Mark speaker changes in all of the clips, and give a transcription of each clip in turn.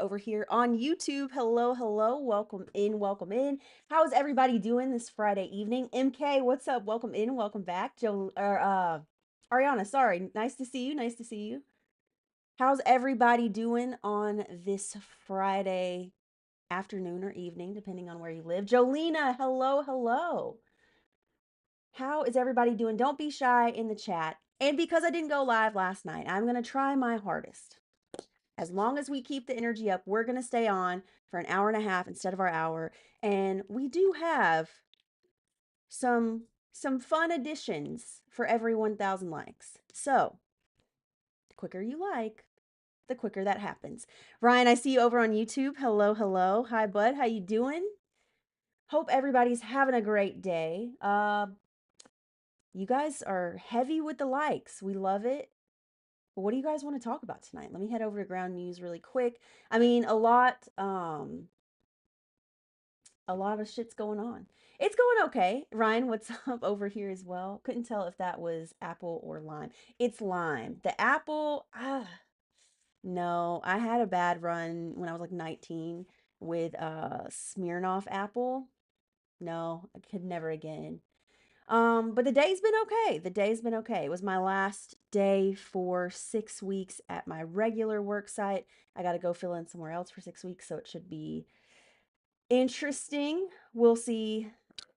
Speaker 1: over here on YouTube. Hello, hello. Welcome in, welcome in. How's everybody doing this Friday evening? MK, what's up? Welcome in, welcome back. Ariana, sorry. Nice to see you. Nice to see you. How's everybody doing on this Friday afternoon or evening, depending on where you live? Jolena, hello, hello. How is everybody doing? Don't be shy in the chat. And because I didn't go live last night, I'm going to try my hardest. As long as we keep the energy up, we're going to stay on for an hour and a half instead of our hour. And we do have some fun additions for every 1,000 likes. So, the quicker you like, the quicker that happens. Ryan, I see you over on YouTube. Hello, hello. Hi, bud. How you doing? Hope everybody's having a great day. You guys are heavy with the likes. We love it. But what do you guys want to talk about tonight? Let me head over to ground news really quick. I mean, a lot of shit's going on. It's going okay. Ryan, what's up over here as well? Couldn't tell if that was apple or lime. It's lime. The apple, no, I had a bad run when I was like 19 with Smirnoff apple. No, I could never again. But the day's been okay. The day's been okay. It was my last day for 6 weeks at my regular work site. I got to go fill in somewhere else for 6 weeks, so it should be interesting. We'll see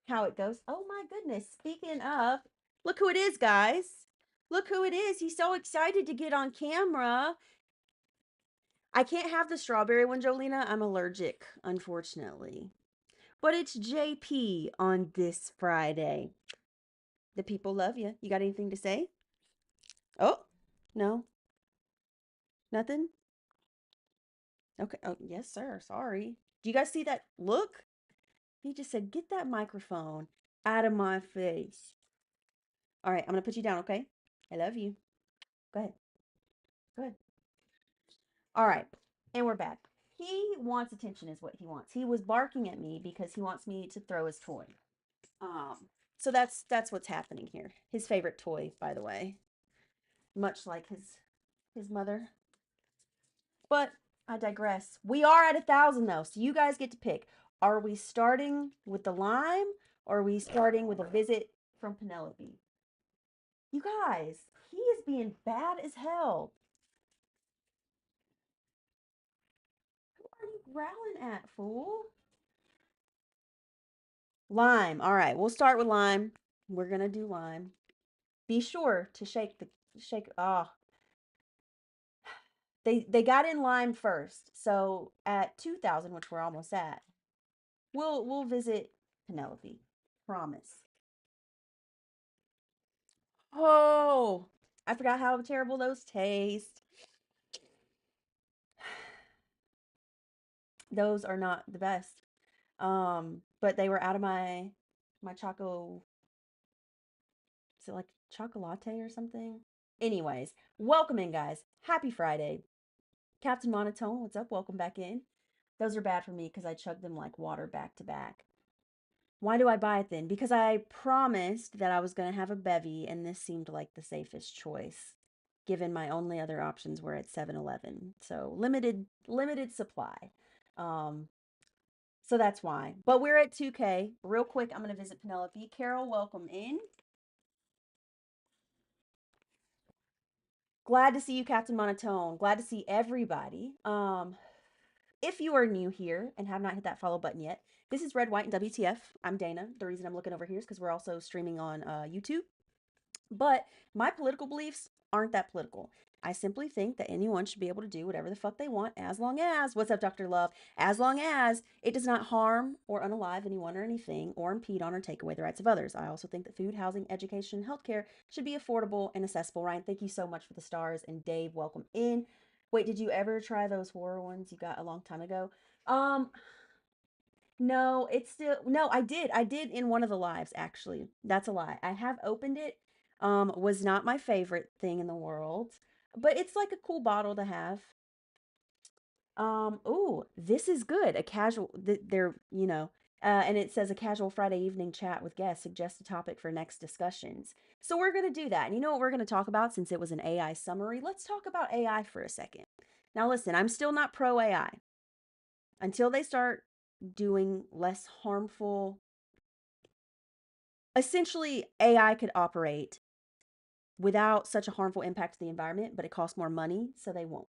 Speaker 1: how it goes. Oh my goodness. Speaking of, look who it is, guys. Look who it is. He's so excited to get on camera. I can't have the strawberry one, Jolena. I'm allergic, unfortunately. But it's JP on this Friday. The people love you. You got anything to say? Oh, no. Nothing? Okay. Oh, yes, sir. Sorry. Do you guys see that look? He just said, "Get that microphone out of my face." All right, I'm gonna put you down, okay? I love you. Go ahead. Go ahead. All right, and we're back. He wants attention, is what he wants. He was barking at me because he wants me to throw his toy. So that's what's happening here. His favorite toy, by the way, much like his mother. But I digress. We are at 1,000 though, so you guys get to pick. Are we starting with the lime, or are we starting with a visit from Penelope? You guys, he is being bad as hell. Who are you growling at, fool? Lime. All right, we'll start with lime. We're gonna do lime. Be sure to shake. Ah, they got in lime first. So at 2,000, which we're almost at, we'll visit Penelope. Promise. Oh, I forgot how terrible those taste. Those are not the best. But they were out of my choco. Is it like chocolate or something? Anyways, welcome in, guys. Happy Friday. Captain Monotone, what's up? Welcome back in. Those are bad for me because I chugged them like water back to back. Why do I buy it then? Because I promised that I was going to have a bevy, and this seemed like the safest choice, given my only other options were at 7-Eleven. So limited supply. Um, so that's why. But we're at 2K. Real quick, I'm going to visit Penelope. Carol, welcome in. Glad to see you, Captain Monotone. Glad to see everybody. If you are new here and have not hit that follow button yet, this is Red, White, and WTF. I'm Dana. The reason I'm looking over here is because we're also streaming on YouTube. But my political beliefs aren't that political. I simply think that anyone should be able to do whatever the fuck they want as long as, what's up, Dr. Love? As long as it does not harm or unalive anyone or anything or impede on or take away the rights of others. I also think that food, housing, education, healthcare should be affordable and accessible. Ryan, thank you so much for the stars. And Dave, welcome in. Wait, did you ever try those horror ones you got a long time ago? Um, no, it's still no, I did in one of the lives actually. That's a lie. I have opened it. Was not my favorite thing in the world, but it's like a cool bottle to have. Ooh, this is good. A casual they're, and it says a casual Friday evening chat with guests, suggest a topic for next discussions. So we're going to do that. And you know what we're going to talk about since it was an AI summary? Let's talk about AI for a second. Now listen, I'm still not pro AI. until they start doing less harmful, essentially, AI could operate without such a harmful impact to the environment, but it costs more money, so they won't.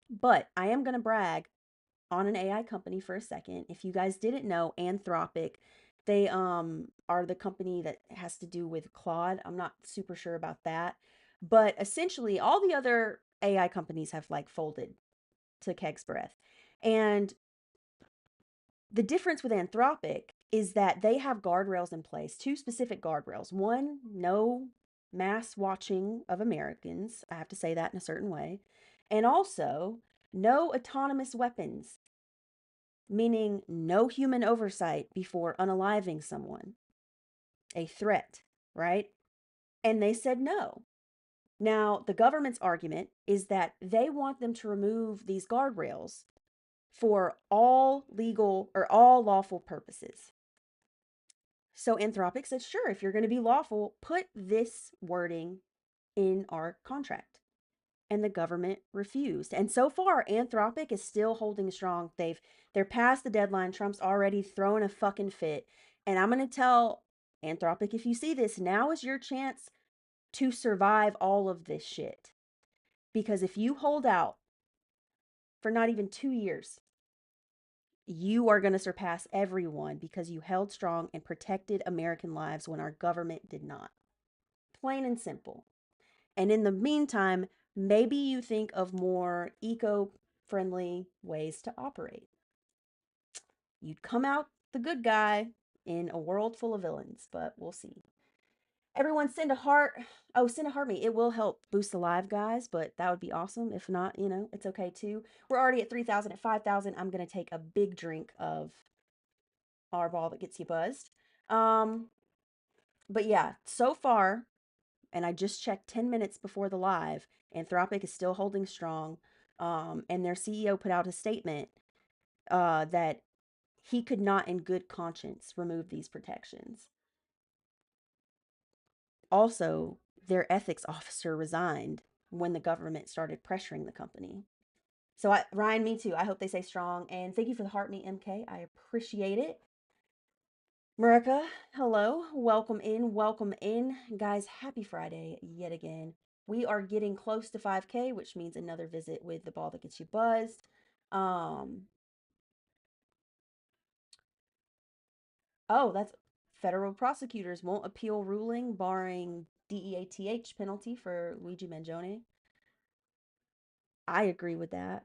Speaker 1: But I am going to brag on an AI company for a second. If you guys didn't know, Anthropic, they are the company that has to do with Claude. I'm not super sure about that. But essentially all the other AI companies have like folded to Keg's breath. And the difference with Anthropic is that they have guardrails in place, two specific guardrails. One, no mass watching of Americans. I have to say that in a certain way. And also, no autonomous weapons, meaning no human oversight before unaliving someone. A threat, right? And they said no. Now, the government's argument is that they want them to remove these guardrails for all legal or all lawful purposes. So Anthropic said, sure, if you're going to be lawful, put this wording in our contract. And the government refused. And so far, Anthropic is still holding strong. They're past the deadline. Trump's already throwing a fucking fit. And I'm going to tell Anthropic, if you see this, now is your chance to survive all of this shit. Because if you hold out for not even 2 years, you are going to surpass everyone because you held strong and protected American lives when our government did not. Plain and simple. And in the meantime, maybe you think of more eco-friendly ways to operate. You'd come out the good guy in a world full of villains, but we'll see. Everyone send a heart. Oh, send a heart me. It will help boost the live, guys, but that would be awesome. If not, it's okay too. We're already at 3,000. At 5,000, I'm going to take a big drink of our ball that gets you buzzed. But yeah, so far, and I just checked 10 minutes before the live, Anthropic is still holding strong. And their CEO put out a statement that he could not, in good conscience, remove these protections. Also, their ethics officer resigned when the government started pressuring the company. So, Ryan, me too. I hope they stay strong. And thank you for the heart me, MK. I appreciate it. Marika, hello. Welcome in. Welcome in. Guys, happy Friday yet again. We are getting close to 5K, which means another visit with the ball that gets you buzzed. Oh, that's federal prosecutors won't appeal ruling barring DEATH penalty for Luigi Mangione. I agree with that.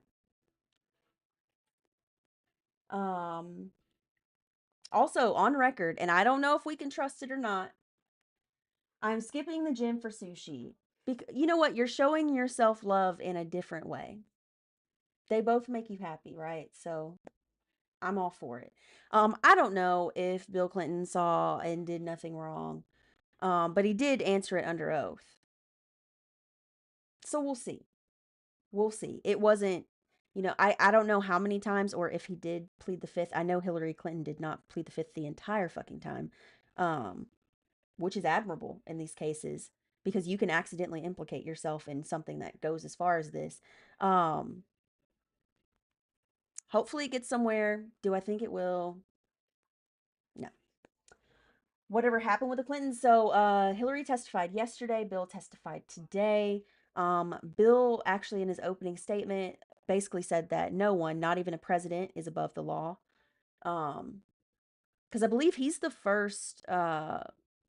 Speaker 1: Um, Also on record, and I don't know if we can trust it or not, I'm skipping the gym for sushi. Because you know what? You're showing yourself love in a different way. They both make you happy, right? So I'm all for it. I don't know if Bill Clinton saw and did nothing wrong. But he did answer it under oath. So we'll see. We'll see. It wasn't, I don't know how many times or if he did plead the fifth. I know Hillary Clinton did not plead the fifth the entire fucking time. Um, which is admirable in these cases because you can accidentally implicate yourself in something that goes as far as this. Um, Hopefully it gets somewhere. Do I think it will? No. Whatever happened with the Clintons. So Hillary testified yesterday. Bill testified today. Bill actually in his opening statement basically said that no one, not even a president, is above the law. Because I believe he's the first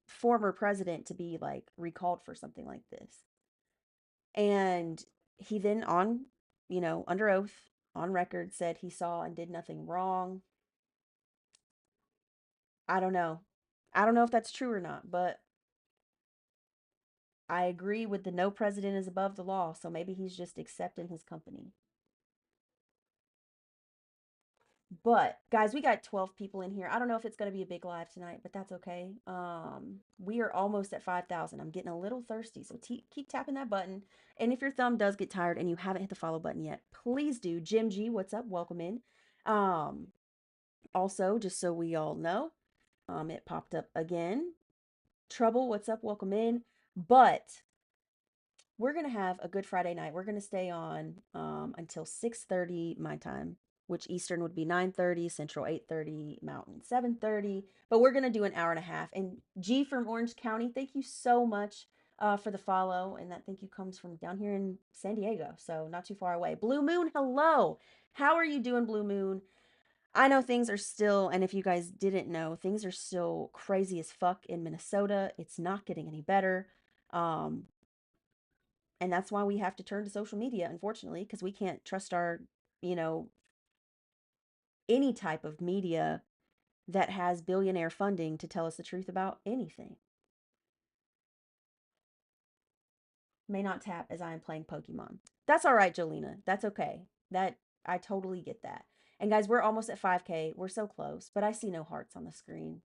Speaker 1: former president to be like recalled for something like this. And he then under oath, on record, said he saw and did nothing wrong. I don't know. I don't know if that's true or not, but I agree with the no president is above the law, so maybe he's just accepting his company. But guys, we got 12 people in here. I don't know if it's going to be a big live tonight, but that's okay. We are almost at 5,000. I'm getting a little thirsty, so keep tapping that button. And if your thumb does get tired and you haven't hit the follow button yet, please do. Jim G, what's up? Welcome in. Also, just so we all know, it popped up again. Trouble, what's up? Welcome in. But we're gonna have a good Friday night. We're gonna stay on until 6:30 my time. which Eastern would be 9:30, Central 8:30, Mountain 7:30. But we're gonna do an hour and a half. And G from Orange County, thank you so much for the follow. And that thank you comes from down here in San Diego, so not too far away. Blue Moon, hello. How are you doing, Blue Moon? I know things are still, and if you guys didn't know, things are still crazy as fuck in Minnesota. It's not getting any better. Um, and that's why we have to turn to social media, unfortunately, because we can't trust our, you know, any type of media that has billionaire funding to tell us the truth about anything. May not tap as I am playing Pokemon. That's all right, Jolena. That's okay. That I totally get that. And guys, we're almost at 5K. We're so close, but I see no hearts on the screen.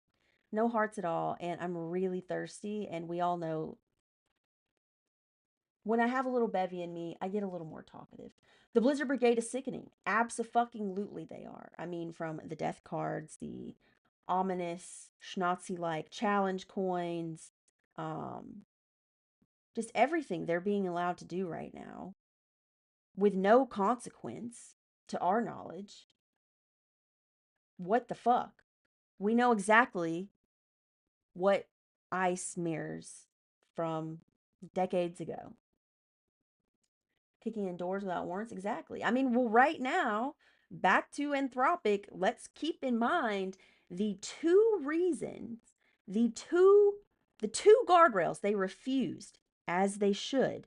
Speaker 1: No hearts at all, and I'm really thirsty, and we all know when I have a little bevy in me, I get a little more talkative. The Blizzard Brigade is sickening. Abso-fucking-lutely they are. I mean, from the death cards, the ominous, Schnauzy-like challenge coins, um, just everything they're being allowed to do right now with no consequence to our knowledge. What the fuck? We know exactly what ice mirrors from decades ago. Kicking in doors without warrants? Exactly. I mean, well, right now, back to Anthropic, let's keep in mind the two reasons, the two the two guardrails they refused, as they should,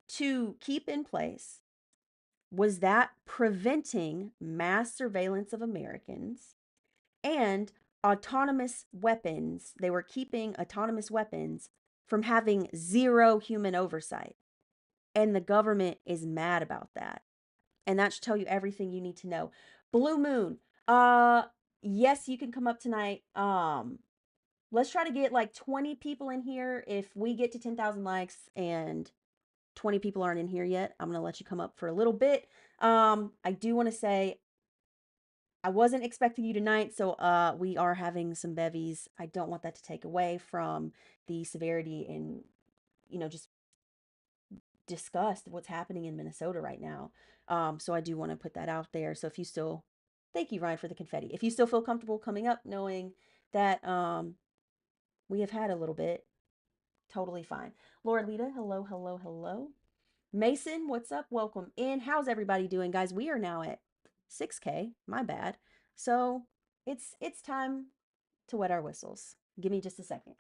Speaker 1: to keep in place was that preventing mass surveillance of Americans and autonomous weapons. They were keeping autonomous weapons from having zero human oversight. And the government is mad about that. And that should tell you everything you need to know. Blue Moon. Uh yes, you can come up tonight. Let's try to get like 20 people in here. If we get to 10,000 likes and 20 people aren't in here yet, I'm going to let you come up for a little bit. I do want to say I wasn't expecting you tonight, so we are having some bevies. I don't want that to take away from the severity and just discussed what's happening in Minnesota right now. So I do want to put that out there. So if you still, thank you, Ryan, for the confetti. If you still feel comfortable coming up, knowing that we have had a little bit, totally fine. Laura Lita, hello, hello, hello. Mason, what's up? Welcome in. How's everybody doing, guys? We are now at 6K. My bad. So it's time to wet our whistles. Give me just a second.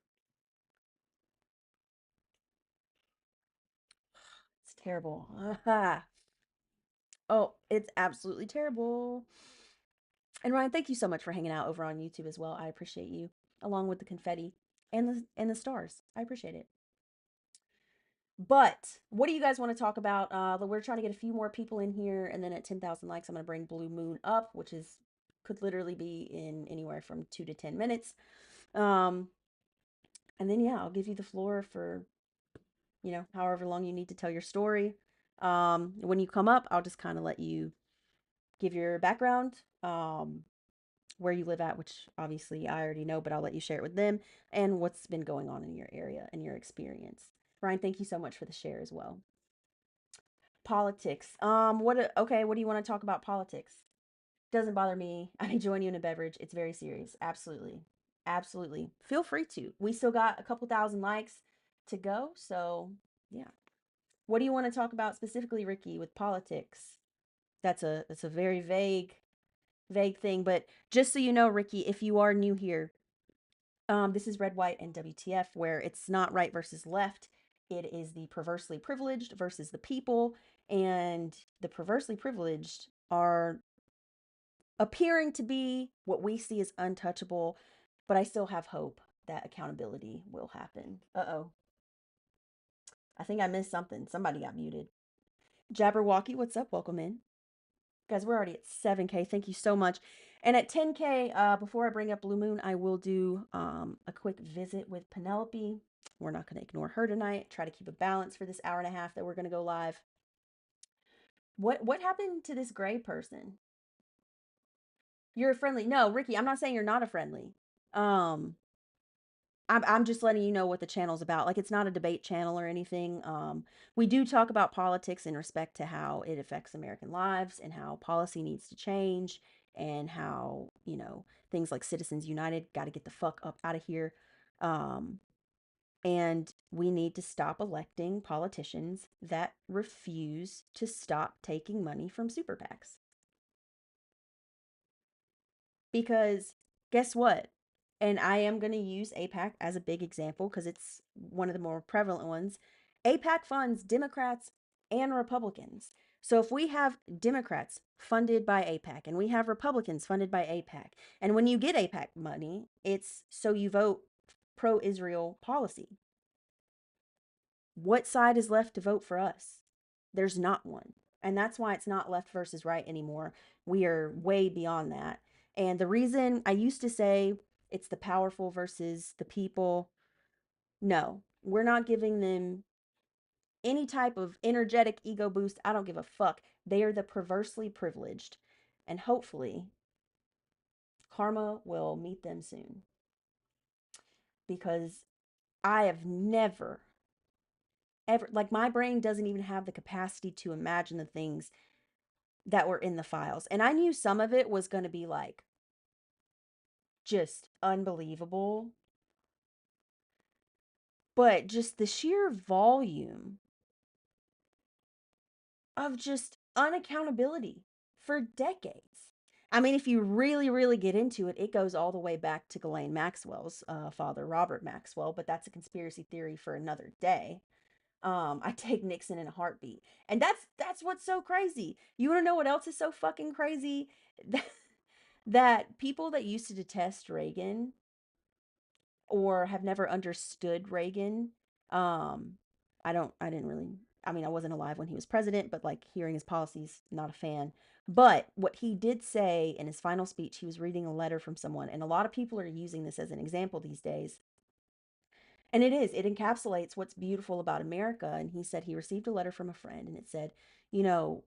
Speaker 1: It's terrible. Oh, it's absolutely terrible. And Ryan, thank you so much for hanging out over on YouTube as well. I appreciate you, along with the confetti and the stars. I appreciate it. But what do you guys want to talk about? We're trying to get a few more people in here, and then at 10,000 likes, I'm gonna bring Blue Moon up, which is could literally be in anywhere from 2 to 10 minutes. Um, and then yeah, I'll give you the floor for however long you need to tell your story. When you come up, I'll just kind of let you give your background. Where you live at, which obviously I already know, but I'll let you share it with them, and what's been going on in your area and your experience. Ryan, thank you so much for the share as well. Politics. Okay, what do you want to talk about politics? Doesn't bother me. I may join you in a beverage. It's very serious. Absolutely. Absolutely. Feel free to. We still got a couple thousand likes to go, so yeah. What do you want to talk about specifically, Ricky, with politics? That's a very vague thing, but just so you know, Ricky, if you are new here, this is Red, White, and WTF, where it's not right versus left. It is the perversely privileged versus the people, and the perversely privileged are appearing to be what we see as untouchable, but I still have hope that accountability will happen. Uh-oh. I think I missed something. Somebody got muted. Jabberwocky, what's up? Welcome in. Guys, we're already at 7K. Thank you so much. And at 10K, before I bring up Blue Moon, I will do a quick visit with Penelope. We're not going to ignore her tonight. Try to keep a balance for this hour and a half that we're going to go live. What happened to this gray person? You're a friendly. No, Ricky, I'm not saying you're not a friendly. Um, I'm just letting you know what the channel's about. Like, it's not a debate channel or anything. We do talk about politics in respect to how it affects American lives and how policy needs to change and how, things like Citizens United got to get the fuck up out of here. Um, and we need to stop electing politicians that refuse to stop taking money from super PACs. Because guess what? And I am going to use APAC as a big example because it's one of the more prevalent ones. APAC funds Democrats and Republicans. So if we have Democrats funded by APAC and we have Republicans funded by APAC, and when you get APAC money, it's so you vote pro Israel policy. What side is left to vote for us? There's not one. And that's why it's not left versus right anymore. We are way beyond that. And the reason I used to say it's the powerful versus the people, no, we're not giving them any type of energetic ego boost. I don't give a fuck. They are the perversely privileged. And hopefully, karma will meet them soon. Because I have never, ever, like, my brain doesn't even have the capacity to imagine the things that were in the files. And I knew some of it was going to be like just unbelievable, but just the sheer volume of just unaccountability for decades. I mean, if you really, really get into it, it goes all the way back to Ghislaine Maxwell's father, Robert Maxwell, but that's a conspiracy theory for another day. I take Nixon in a heartbeat. And that's what's so crazy. You want to know what else is so fucking crazy? That people that used to detest Reagan or have never understood Reagan, um, I didn't really, I mean, I wasn't alive when he was president, but like hearing his policies, not a fan. But what he did say in his final speech, he was reading a letter from someone, and a lot of people are using this as an example these days. And it encapsulates what's beautiful about America. And he said he received a letter from a friend, and it said, you know,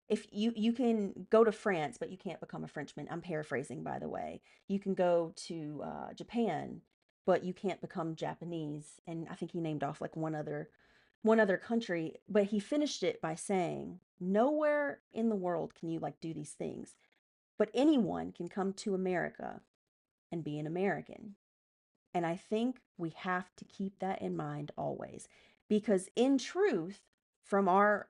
Speaker 1: if you can go to France, but you can't become a Frenchman. I'm paraphrasing, by the way. You can go to Japan, but you can't become Japanese. And I think he named off like one other country. But he finished it by saying, nowhere in the world can you like do these things, but anyone can come to America and be an American. And I think we have to keep that in mind always. Because in truth, from our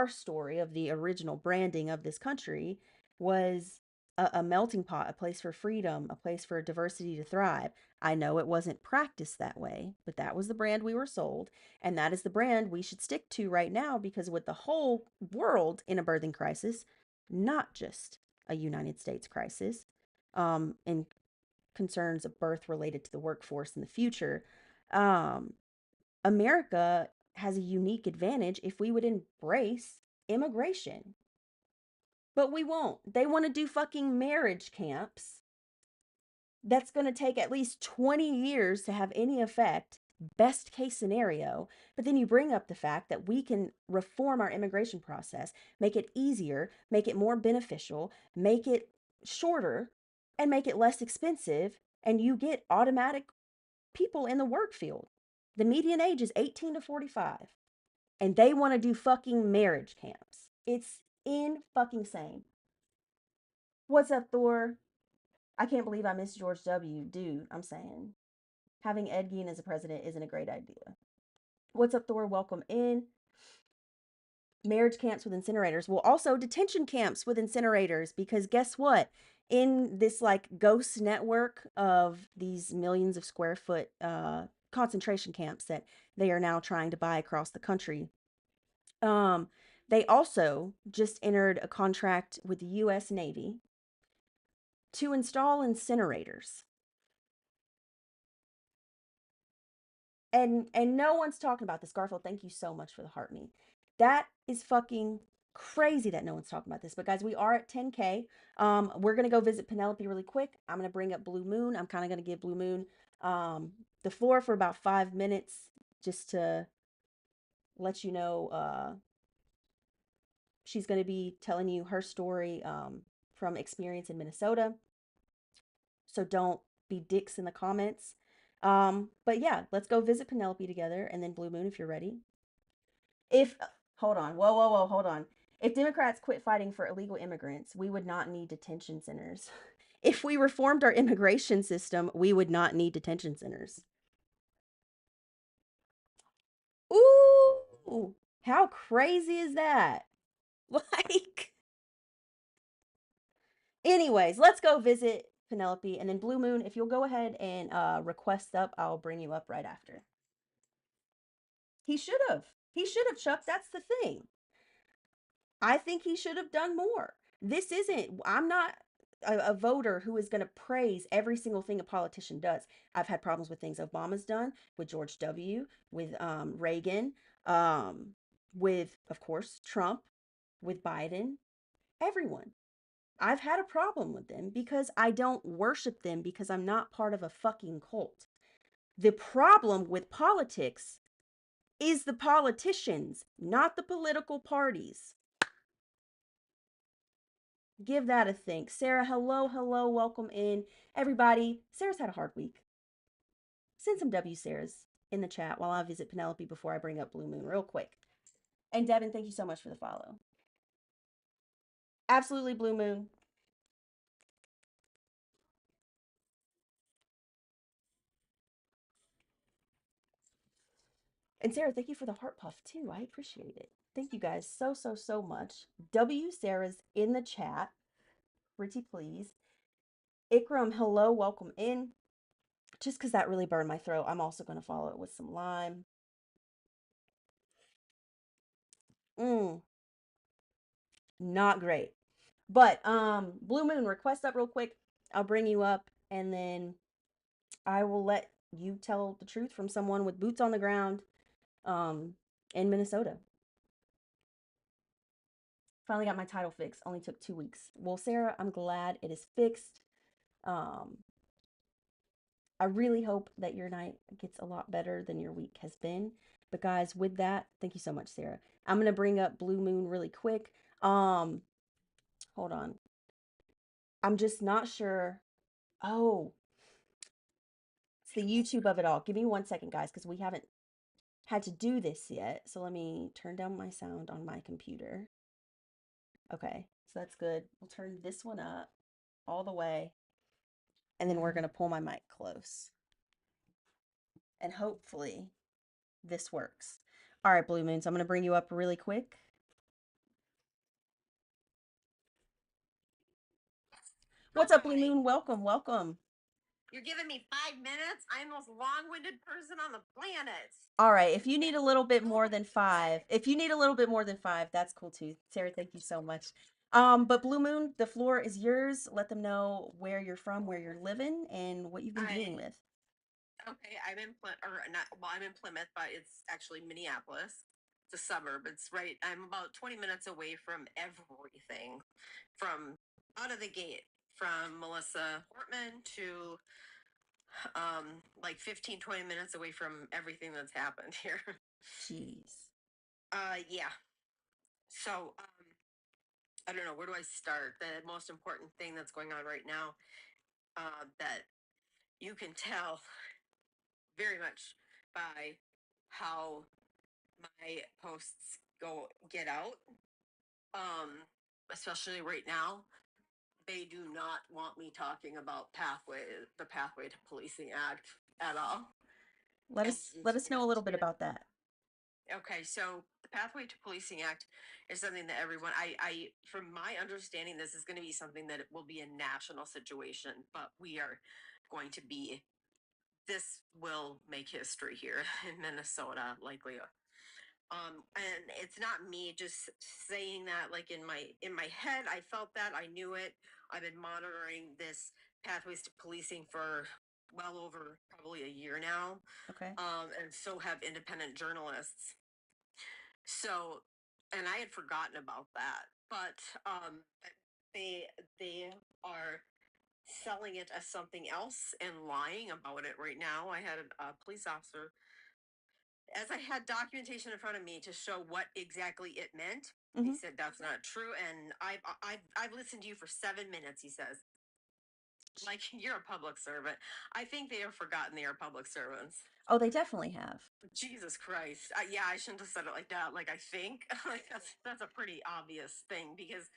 Speaker 1: story of the original branding of this country was a melting pot, a place for freedom, a place for diversity to thrive. I know it wasn't practiced that way, but that was the brand we were sold. And that is the brand we should stick to right now because with the whole world in a birthing crisis, not just a United States crisis, and concerns of birth related to the workforce in the future, um, America has a unique advantage if we would embrace immigration. But we won't. They want to do fucking marriage camps. That's going to take at least 20 years to have any effect, best case scenario. But then you bring up the fact that we can reform our immigration process, make it easier, make it more beneficial, make it shorter, and make it less expensive. And you get automatic people in the work field. The median age is 18 to 45. And they want to do fucking marriage camps. It's in fucking sane. What's up, Thor? I can't believe I missed George W. Dude, I'm saying. Having Ed Gein as a president isn't a great idea. What's up, Thor? Welcome in. Marriage camps with incinerators. Well, also detention camps with incinerators, because guess what? In this like ghost network of these millions of square foot concentration camps that they are now trying to buy across the country, um, they also just entered a contract with the U.S. Navy to install incinerators. And no one's talking about this. Garfield, thank you so much for the heart me. That is fucking crazy that no one's talking about this. But guys, we are at 10K. We're gonna go visit Penelope really quick. I'm gonna bring up Blue Moon. I'm kind of gonna give Blue Moon the floor for about 5 minutes just to let you know she's gonna be telling you her story from experience in Minnesota. So don't be dicks in the comments. But yeah, let's go visit Penelope together, and then Blue Moon if you're ready. If hold on, whoa, hold on. If Democrats quit fighting for illegal immigrants, we would not need detention centers. If we reformed our immigration system, we would not need detention centers. Ooh, how crazy is that? Like, anyways, let's go visit Penelope, and then Blue Moon, if you'll go ahead and request up, I'll bring you up right after. He should have. He should have, Chuck. That's the thing. I think he should have done more. This isn't, I'm not a voter who is going to praise every single thing a politician does. I've had problems with things Obama's done, with George W., with Reagan, um, with, of course, Trump, with Biden, everyone. I've had a problem with them because I don't worship them because I'm not part of a fucking cult. The problem with politics is the politicians, not the political parties. Give that a think. Sarah, hello, welcome in. Everybody, Sarah's had a hard week. Send some W Sarahs in the chat while I visit Penelope before I bring up Blue Moon real quick. And Devin, thank you so much for the follow. Absolutely, Blue Moon. And Sarah, thank you for the heart puff too. I appreciate it. Thank you guys so much. W Sarah's in the chat. Pretty please. Ikram, hello, welcome in. Just because that really burned my throat, I'm also going to follow it with some lime. Not great. But Blue Moon, request up real quick. I'll bring you up, and then I will let you tell the truth from someone with boots on the ground in Minnesota. Finally got my title fixed. Only took 2 weeks. Well, Sarah, I'm glad it is fixed. I really hope that your night gets a lot better than your week has been. But guys, with that, thank you so much, Sarah. I'm gonna bring up Blue Moon really quick. Hold on. I'm just not sure. Oh, it's the YouTube of it all. Give me 1 second, guys, because we haven't had to do this yet. So let me turn down my sound on my computer. Okay, so that's good. We'll turn this one up all the way. And then we're going to pull my mic close. And hopefully this works. All right, Blue Moons, I'm going to bring you up really quick. What's up, Blue Moon? Welcome.
Speaker 2: You're giving me 5 minutes? I'm the most long-winded person on the planet.
Speaker 1: All right, if you need a little bit more than 5, that's cool too. Sarah, thank you so much. But Blue Moon, the floor is yours. Let them know where you're from, where you're living, and what you've been dealing with.
Speaker 2: Okay, I'm in I'm in Plymouth, but it's actually Minneapolis. It's a suburb. I'm about 20 minutes away from everything, from out of the gate, from Melissa Hortman to like 15, 20 minutes away from everything that's happened here.
Speaker 1: Jeez.
Speaker 2: Yeah. So, I don't know, where do I start? The most important thing that's going on right now, that you can tell very much by how my posts get out. Especially right now, they do not want me talking about the Pathway to Policing Act at all.
Speaker 1: Let us know a little bit about that.
Speaker 2: Okay, so the Pathway to Policing Act is something that everyone, from my understanding, this is going to be something that it will be a national situation, but this will make history here in Minnesota, likely. And it's not me just saying that, like in my head, I felt that, I knew it. I've been monitoring this Pathways to Policing for well over probably a year now.
Speaker 1: Okay.
Speaker 2: And so have independent journalists. So, and I had forgotten about that, but they are selling it as something else and lying about it right now. I had a police officer, as I had documentation in front of me to show what exactly it meant. He said that's not true, and I've listened to you for 7 minutes. He says, like you're a public servant. I think they have forgotten they are public servants.
Speaker 1: Oh, they definitely have.
Speaker 2: Jesus Christ. Yeah, I shouldn't have said it like that. Like I think like that's a pretty obvious thing because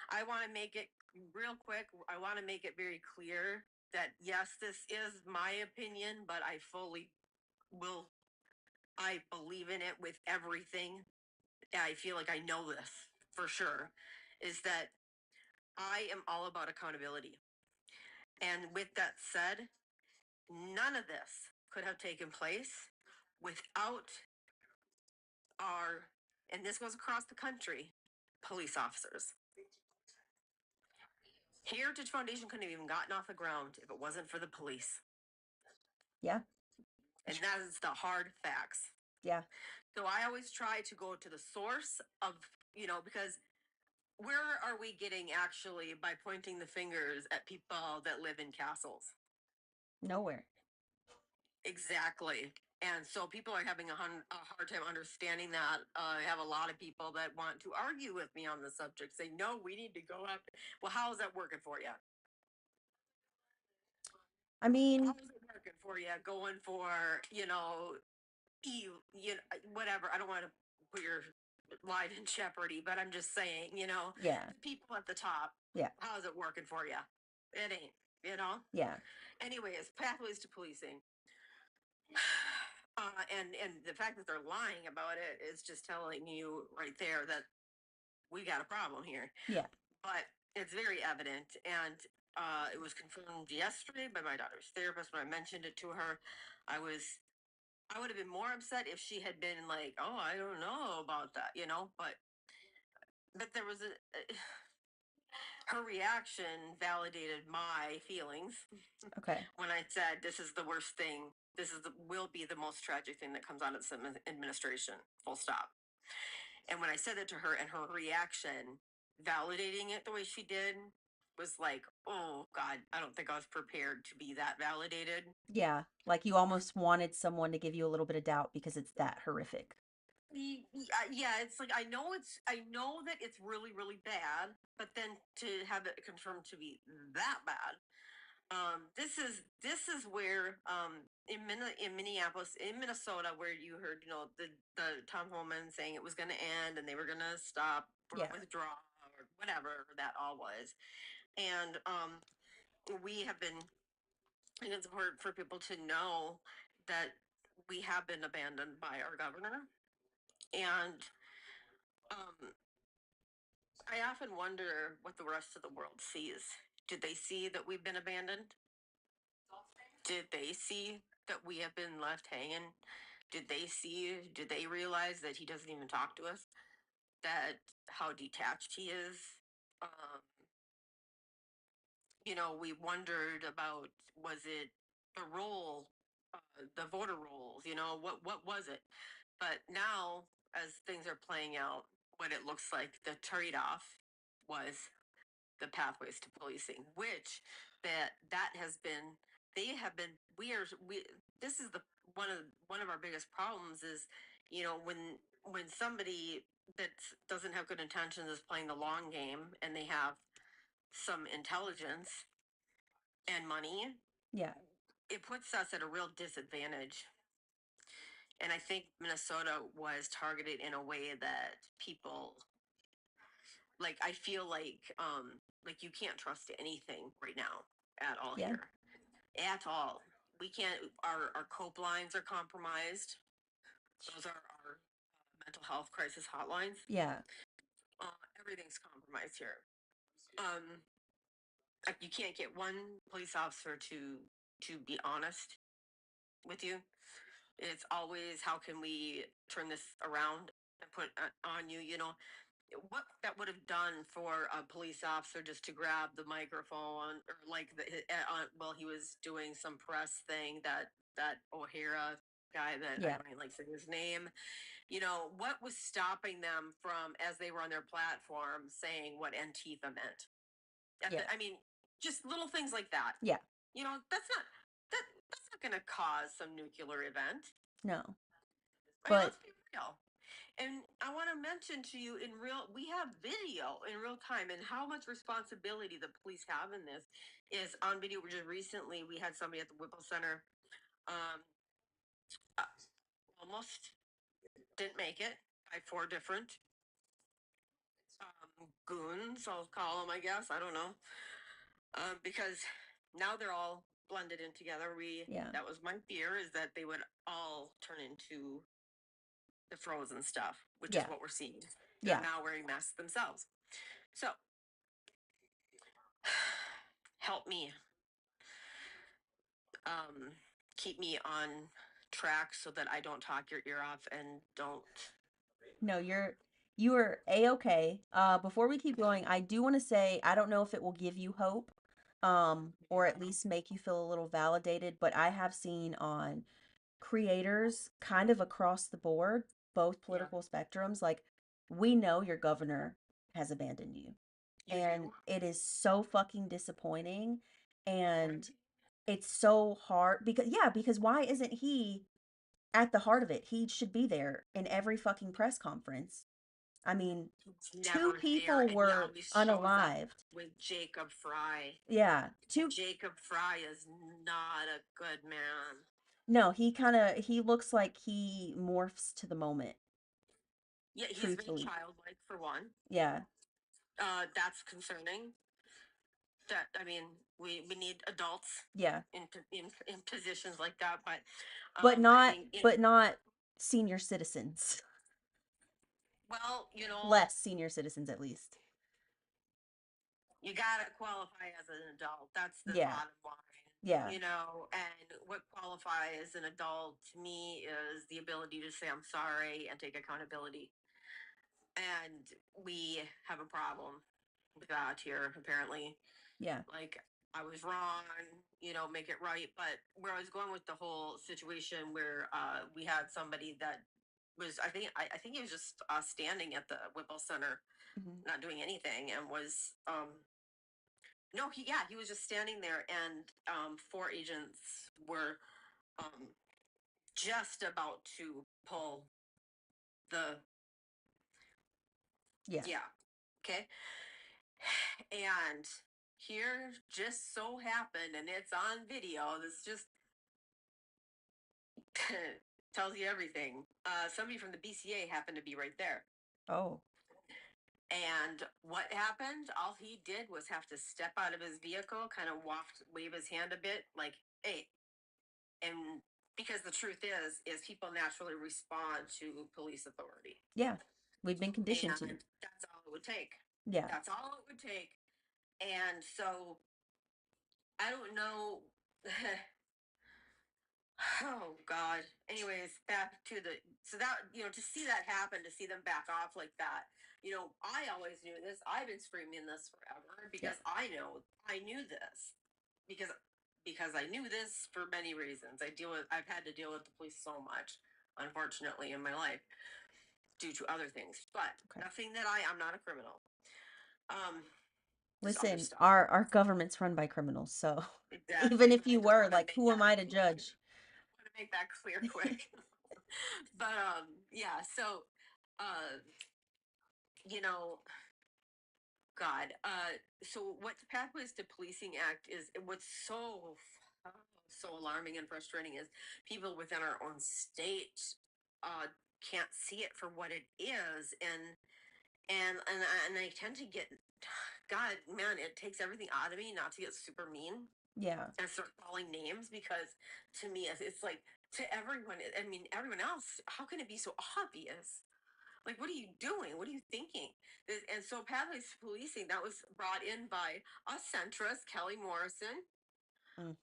Speaker 2: I want to make it real quick. I want to make it very clear that yes, this is my opinion, but I fully will I believe in it with everything. I feel like I know this for sure is that I am all about accountability. And with that said, none of this could have taken place without our, and this goes across the country, police officers. Heritage Foundation couldn't have even gotten off the ground if it wasn't for the police.
Speaker 1: Yeah.
Speaker 2: And that is the hard facts.
Speaker 1: Yeah.
Speaker 2: So I always try to go to the source of, because where are we getting actually by pointing the fingers at people that live in castles?
Speaker 1: Nowhere.
Speaker 2: Exactly. And so people are having a hard time understanding that. I have a lot of people that want to argue with me on the subject, say, no, we need to go after. Well, how is that working for you?
Speaker 1: I mean,
Speaker 2: How is it working for you? Going for, whatever. I don't want to put your life in jeopardy, but I'm just saying,
Speaker 1: yeah.
Speaker 2: the people at the top,
Speaker 1: Yeah.
Speaker 2: how is it working for you? It ain't, you know?
Speaker 1: Yeah.
Speaker 2: Anyways, pathways to policing. And the fact that they're lying about it is just telling you right there that we got a problem here.
Speaker 1: Yeah.
Speaker 2: But it's very evident, and it was confirmed yesterday by my daughter's therapist when I mentioned it to her. I would have been more upset if she had been like, "Oh, I don't know about that," But there was her reaction validated my feelings
Speaker 1: Okay.
Speaker 2: when I said, "This is the worst thing. Will be the most tragic thing that comes out of this administration. Full stop." And when I said that to her, and her reaction, validating it the way she did, was like, "Oh God, I don't think I was prepared to be that validated."
Speaker 1: Yeah. Like you almost wanted someone to give you a little bit of doubt because it's that horrific.
Speaker 2: Yeah, it's like I know that it's really really bad, but then to have it confirmed to be that bad, this is where in Minneapolis, in Minnesota, where you heard the Tom Holman saying it was going to end and they were going to stop or
Speaker 1: Yeah.
Speaker 2: withdraw or whatever that all was, and we have been, and it's important for people to know that we have been abandoned by our governor, and um, I often wonder what the rest of the world sees. Did they see that we've been abandoned? Did they see that we have been left hanging? Did they realize that he doesn't even talk to us? That how detached he is? Um, we wondered about, was it the roll, the voter rolls, what was it? But now, as things are playing out, what it looks like the trade-off was the pathways to policing, which that has been, they have been, we this is the one of our biggest problems is, when somebody that doesn't have good intentions is playing the long game and they have some intelligence and money,
Speaker 1: Yeah.
Speaker 2: it puts us at a real disadvantage. And I think Minnesota was targeted in a way that people, like, I feel like you can't trust anything right now at all
Speaker 1: Yeah.
Speaker 2: here. At all. We can't, our cope lines are compromised. Those are our mental health crisis hotlines.
Speaker 1: Yeah.
Speaker 2: Everything's compromised here. Um, like you can't get one police officer to be honest with you. It's always, how can we turn this around and put on you, what that would have done for a police officer just to grab the microphone, or like well, he was doing some press thing, that O'Hara guy that I
Speaker 1: Yeah.
Speaker 2: don't even like saying his name, what was stopping them from, as they were on their platform, saying what Antifa meant?
Speaker 1: Yeah.
Speaker 2: I mean, just little things like that.
Speaker 1: Yeah.
Speaker 2: That's not going to cause some nuclear event.
Speaker 1: No.
Speaker 2: I mean,
Speaker 1: But
Speaker 2: let's be real. And I want to mention to you we have video in real time, and how much responsibility the police have in this is on video. Just recently, we had somebody at the Whipple Center, um, uh, almost didn't make it by 4 different goons, I'll call them, I guess. I don't know. Because now they're all blended in together.
Speaker 1: Yeah.
Speaker 2: That was my fear, is that they would all turn into the frozen stuff, which is
Speaker 1: Yeah.
Speaker 2: what we're seeing. They're
Speaker 1: Yeah.
Speaker 2: now wearing masks themselves. So help me, keep me on track so that I don't talk your ear off and don't.
Speaker 1: No, you are a-okay. Before we keep going, I do want to say I don't know if it will give you hope, or at least make you feel a little validated, but I have seen on creators kind of across the board, both
Speaker 2: Yeah,
Speaker 1: political spectrums, like, we know your governor has abandoned you.
Speaker 2: you
Speaker 1: And
Speaker 2: do.
Speaker 1: it is so fucking disappointing. And
Speaker 2: Right?
Speaker 1: it's so hard because, yeah, because why isn't he at the heart of it? He should be there in every fucking press conference. I mean,
Speaker 2: He's
Speaker 1: two
Speaker 2: never there,
Speaker 1: people
Speaker 2: and he
Speaker 1: were
Speaker 2: always shows up
Speaker 1: unalived.
Speaker 2: with Jacob Fry.
Speaker 1: Yeah,
Speaker 2: And
Speaker 1: two.
Speaker 2: Jacob Fry is not a good man.
Speaker 1: No, he looks like he morphs to the moment,
Speaker 2: Yeah, he's very
Speaker 1: truthfully.
Speaker 2: childlike for one.
Speaker 1: Yeah,
Speaker 2: That's concerning. That, I mean, we need adults
Speaker 1: yeah.
Speaker 2: in positions like that, but
Speaker 1: But
Speaker 2: I
Speaker 1: not
Speaker 2: think
Speaker 1: but not senior citizens.
Speaker 2: well,
Speaker 1: Less senior citizens at least.
Speaker 2: you gotta qualify as an adult. That's the
Speaker 1: Yeah.
Speaker 2: bottom line.
Speaker 1: Yeah.
Speaker 2: And what qualifies an adult to me is the ability to say I'm sorry and take accountability. And we have a problem with that here, apparently.
Speaker 1: Yeah.
Speaker 2: Like, I was wrong, make it right. But where I was going with the whole situation, where we had somebody that was, I think he was just standing at the Whipple Center,
Speaker 1: Mhm.
Speaker 2: not doing anything, and was no, he was just standing there, and 4 agents were um, just about to pull the
Speaker 1: Yeah.
Speaker 2: yeah, okay. And here just so happened, and it's on video. This just tells you everything. Somebody from the BCA happened to be right there.
Speaker 1: Oh.
Speaker 2: And what happened? All he did was have to step out of his vehicle, kind of wave his hand a bit, like, hey. And because the truth is people naturally respond to police authority.
Speaker 1: Yeah. We've been conditioned to.
Speaker 2: And that's all it would take.
Speaker 1: Yeah.
Speaker 2: That's all it would take. And so I don't know. Oh God. Anyways, back to the so that to see that happen, to see them back off like that. I always knew this. I've been screaming this forever
Speaker 1: Yeah.
Speaker 2: because I knew this because I knew this for many reasons. I've had to deal with the police so much, unfortunately, in my life due to other things. But
Speaker 1: Okay.
Speaker 2: nothing that I'm not a criminal. Um just other
Speaker 1: Listen,
Speaker 2: stuff.
Speaker 1: our government's run by criminals, so even
Speaker 2: Exactly.
Speaker 1: if
Speaker 2: But I
Speaker 1: you
Speaker 2: just
Speaker 1: were,
Speaker 2: want to
Speaker 1: like,
Speaker 2: make
Speaker 1: who am
Speaker 2: that
Speaker 1: I to judge?
Speaker 2: want to make that clear quick. But yeah, so uh you know God, so what the Pathways to Policing Act is, what's so alarming and frustrating is people within our own state can't see it for what it is. And I tend to get, God, man, it takes everything out of me not to get super mean
Speaker 1: Yeah.
Speaker 2: and start calling names, because to me it's like, to everyone, I mean, everyone else, how can it be so obvious? Like, what are you doing? What are you thinking? And so Pathways to Policing, that was brought in by a centrist, Kelly Morrison,
Speaker 1: Mm.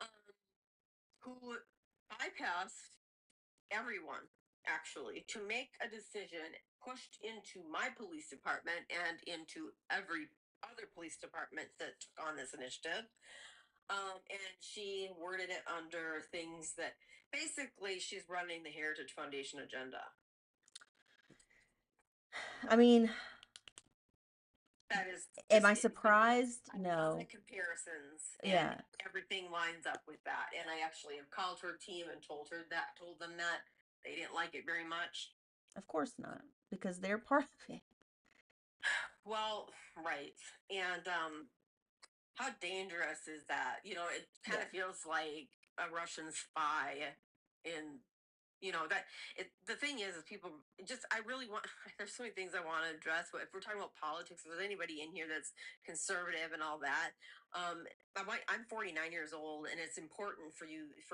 Speaker 2: who bypassed everyone, actually, to make a decision, pushed into my police department and into every other police department that took on this initiative. And she worded it under things that basically she's running the Heritage Foundation agenda.
Speaker 1: I mean,
Speaker 2: That is
Speaker 1: am
Speaker 2: just
Speaker 1: I surprised?
Speaker 2: I love the
Speaker 1: No.
Speaker 2: comparisons, and
Speaker 1: Yeah.
Speaker 2: everything lines up with that. And I actually have called her team and told them that they didn't like it very much.
Speaker 1: Of course not, because they're part of it.
Speaker 2: Well, right. And how dangerous is that? You know, it kind
Speaker 1: Yeah.
Speaker 2: of feels like a Russian spy in, you know, that the thing is people just, I really want, there's so many things I want to address, but if we're talking about politics, if there's anybody in here that's conservative and all that, um, I'm 49 years old, and it's important for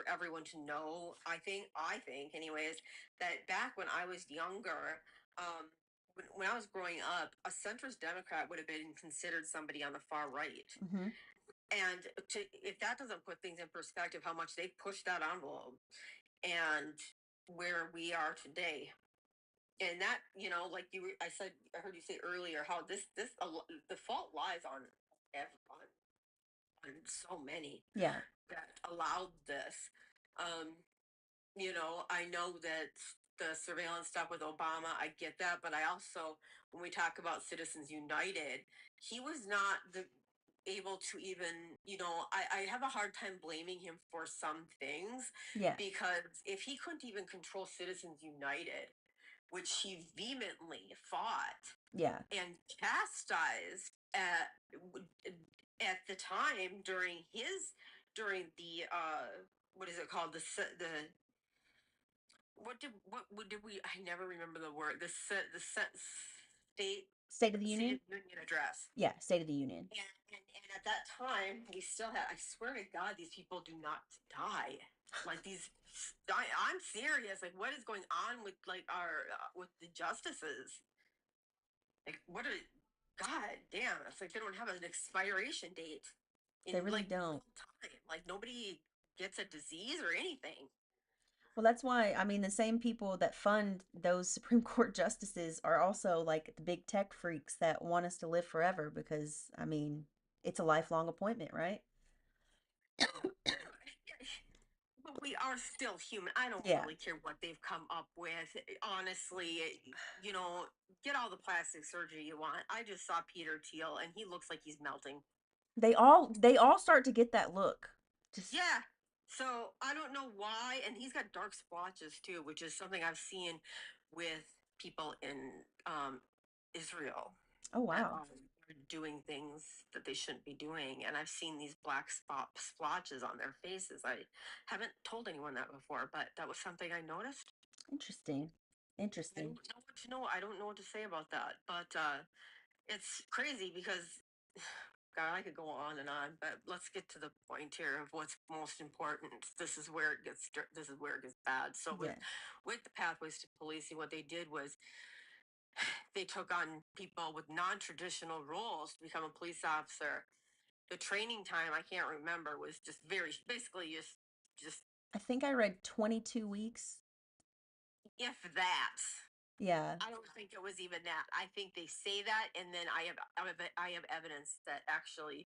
Speaker 2: everyone to know, I think anyways, that back when I was younger, when I was growing up, a centrist Democrat would have been considered somebody on the far right.
Speaker 1: Mm-hmm.
Speaker 2: And if that doesn't put things in perspective, how much they've pushed that envelope and where we are today. And that, you know, like I heard you say earlier, how the fault lies on everyone, on so many
Speaker 1: Yeah.
Speaker 2: that allowed this. Um, you know, I know that the surveillance stuff with Obama, I get that, but I also, when we talk about Citizens United, he was not able to even, you know, I have a hard time blaming him for some things,
Speaker 1: Yeah.
Speaker 2: because if he couldn't even control Citizens United, which he vehemently fought
Speaker 1: Yeah.
Speaker 2: and chastised at the time during the what is it called, the what did we, I never remember the word, state
Speaker 1: State of the
Speaker 2: State of
Speaker 1: Union?
Speaker 2: the Union address.
Speaker 1: Yeah, State of the Union.
Speaker 2: And at that time, we still had, I swear to God, these people do not die. Like these, I'm serious. Like, what is going on with like our with the justices? Like, what are, God damn? It's like they don't have an expiration date
Speaker 1: They
Speaker 2: in
Speaker 1: really
Speaker 2: like
Speaker 1: don't.
Speaker 2: real time. Like nobody gets a disease or anything.
Speaker 1: Well, that's why, I mean, the same people that fund those Supreme Court justices are also like the big tech freaks that want us to live forever because, I mean, it's a lifelong appointment, right?
Speaker 2: But we are still human. I don't
Speaker 1: Yeah.
Speaker 2: really care what they've come up with. Honestly, you know, get all the plastic surgery you want. I just saw Peter Thiel, and he looks like he's melting.
Speaker 1: They all start to get that look. Just
Speaker 2: Yeah. So I don't know why, and he's got dark splotches too, which is something I've seen with people in Israel
Speaker 1: oh
Speaker 2: that
Speaker 1: wow.
Speaker 2: are doing things that they shouldn't be doing, and I've seen these black splotches on their faces. I haven't told anyone that before, but that was something I noticed.
Speaker 1: Interesting.
Speaker 2: I
Speaker 1: Interesting.
Speaker 2: don't know what to know. I don't know what to say about that, but it's crazy because God, I could go on and on, but let's get to the point here of what's most important. This is where it gets bad. So
Speaker 1: Yeah.
Speaker 2: with the pathways to policing, what they did was they took on people with non-traditional roles to become a police officer. The training time, I can't remember, was just very basically just
Speaker 1: I think I read 22 weeks.
Speaker 2: if that.
Speaker 1: Yeah.
Speaker 2: I don't think it was even that. I think they say that, and then I have evidence that actually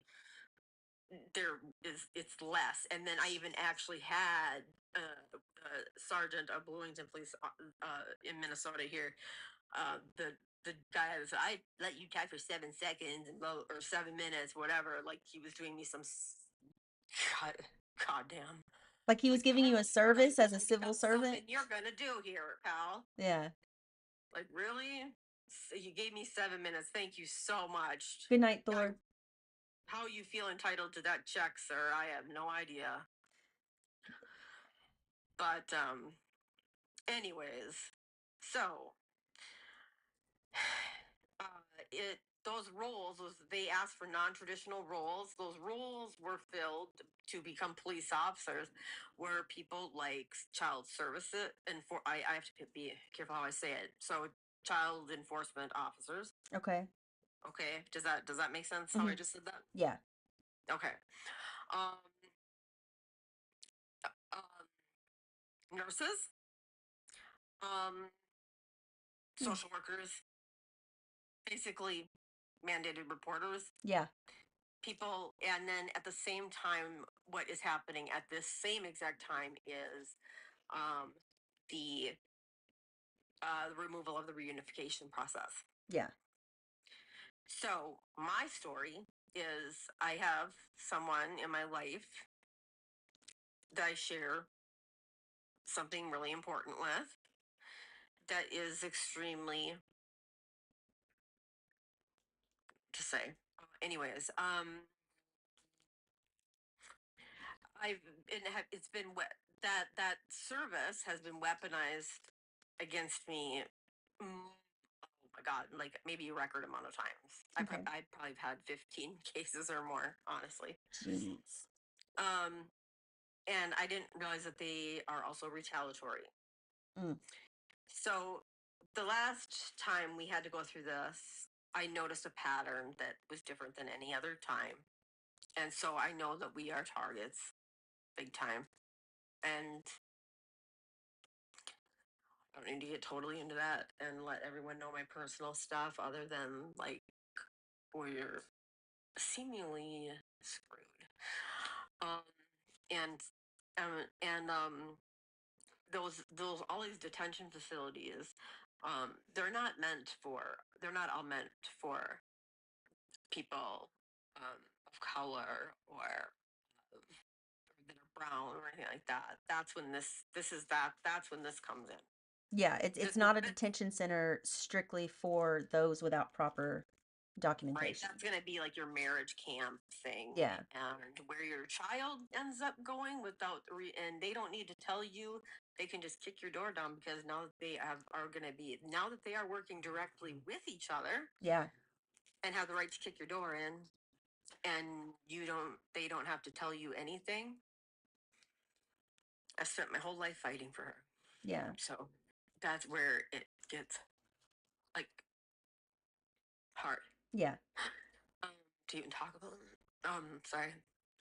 Speaker 2: it's less. And then I even actually had a sergeant of Bloomington Police in Minnesota here. The guy was, I let you type for 7 seconds and or 7 minutes, whatever. Like he was doing me some god, goddamn.
Speaker 1: Like he was
Speaker 2: Like
Speaker 1: giving you a service as a civil
Speaker 2: that's
Speaker 1: servant.
Speaker 2: something you're gonna do here, pal.
Speaker 1: Yeah.
Speaker 2: Like really? So you gave me 7 minutes. Thank you so much.
Speaker 1: Good night,
Speaker 2: I,
Speaker 1: Thor.
Speaker 2: how you feel entitled to that check, sir? I have no idea. But anyways, so it those roles was they asked for non-traditional roles. Those roles were filled to become police officers were people like child services and I have to be careful how I say it. So child enforcement officers.
Speaker 1: Okay.
Speaker 2: Okay, does that make sense how
Speaker 1: Hmm.
Speaker 2: I just said that?
Speaker 1: Yeah.
Speaker 2: Okay. Um, nurses, um,
Speaker 1: Hmm.
Speaker 2: social workers, basically mandated reporters,
Speaker 1: Yeah.
Speaker 2: people. And then at the same time, what is happening at this same exact time is um, the the removal of the reunification process.
Speaker 1: Yeah.
Speaker 2: So my story is I have someone in my life that I share something really important with that is extremely to say. Anyways, I've it's been that service has been weaponized against me. Oh my god, like maybe a record amount of times.
Speaker 1: Okay.
Speaker 2: I probably have had 15 cases or more, honestly.
Speaker 1: Jeez.
Speaker 2: Um, and I didn't realize that they are also retaliatory.
Speaker 1: Mm.
Speaker 2: So the last time we had to go through this, I noticed a pattern that was different than any other time. And so I know that we are targets big time. And I don't need to get totally into that and let everyone know my personal stuff other than like we're seemingly screwed. Um and and those all these detention facilities, they're not all meant for people of color or that are brown or anything like that. That's when that's when this comes in.
Speaker 1: Yeah, it's
Speaker 2: This is
Speaker 1: not a detention center strictly for those without proper
Speaker 2: right.
Speaker 1: documentation.
Speaker 2: That's gonna be like your marriage camp thing,
Speaker 1: Yeah.
Speaker 2: and where your child ends up going without and they don't need to tell you. They can just kick your door down because now that are gonna be now that they are working directly with each other
Speaker 1: Yeah.
Speaker 2: and have the right to kick your door in, and they don't have to tell you anything. I spent my whole life fighting for her.
Speaker 1: Yeah.
Speaker 2: So that's where it gets like hard
Speaker 1: Yeah.
Speaker 2: um, to even talk about. Sorry.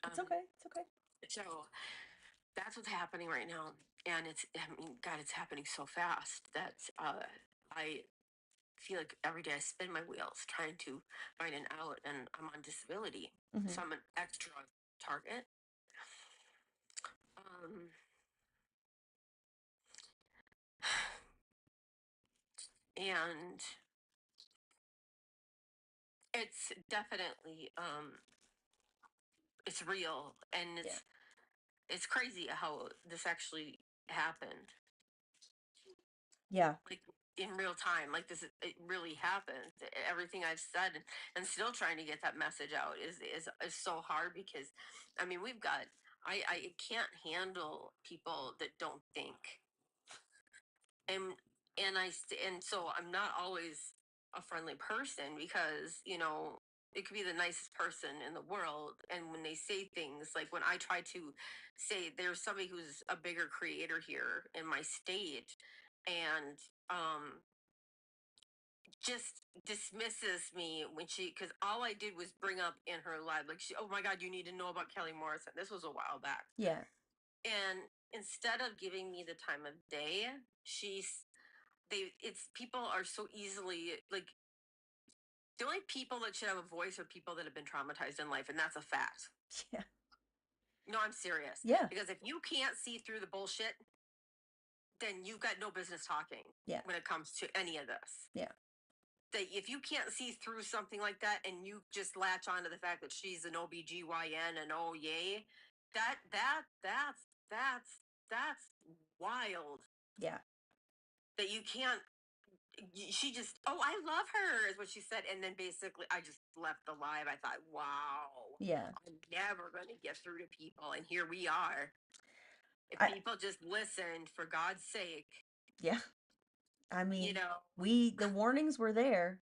Speaker 1: It's
Speaker 2: Um,
Speaker 1: okay. It's okay.
Speaker 2: so that's what's happening right now, and I mean, God, it's happening so fast that I feel like every day I spin my wheels trying to find an out, and I'm on disability,
Speaker 1: Hmm.
Speaker 2: so I'm an extra target. Um, and it's definitely it's real, and
Speaker 1: Yeah.
Speaker 2: it's crazy how this actually happened,
Speaker 1: Yeah.
Speaker 2: like in real time. Like this, it really happened. Everything I've said and still trying to get that message out is so hard because, I mean, we've got. I can't handle people that don't think, and and so I'm not always a friendly person because it could be the nicest person in the world, and when they say things like when I try to say there's somebody who's a bigger creator here in my state, and um just dismisses me when she because all I did was bring up in her live like oh my god, you need to know about Kelly Morrison. This was a while back,
Speaker 1: Yeah.
Speaker 2: and instead of giving me the time of day, she's they it's people are so easily like the only people that should have a voice are people that have been traumatized in life, and that's a fact.
Speaker 1: Yeah.
Speaker 2: No, I'm serious.
Speaker 1: Yeah.
Speaker 2: Because if you can't see through the bullshit, then you've got no business talking
Speaker 1: Yeah.
Speaker 2: when it comes to any of this.
Speaker 1: Yeah.
Speaker 2: That if you can't see through something like that and you just latch on to the fact that she's an OBGYN and oh yay, that's wild.
Speaker 1: Yeah.
Speaker 2: That you can't she just oh I love her is what she said, and then basically I just left the live. I thought wow,
Speaker 1: Yeah.
Speaker 2: I'm never going to get through to people, and here we are. If
Speaker 1: I
Speaker 2: people just listened, for God's sake,
Speaker 1: yeah. I
Speaker 2: you
Speaker 1: mean,
Speaker 2: know.
Speaker 1: the warnings were there.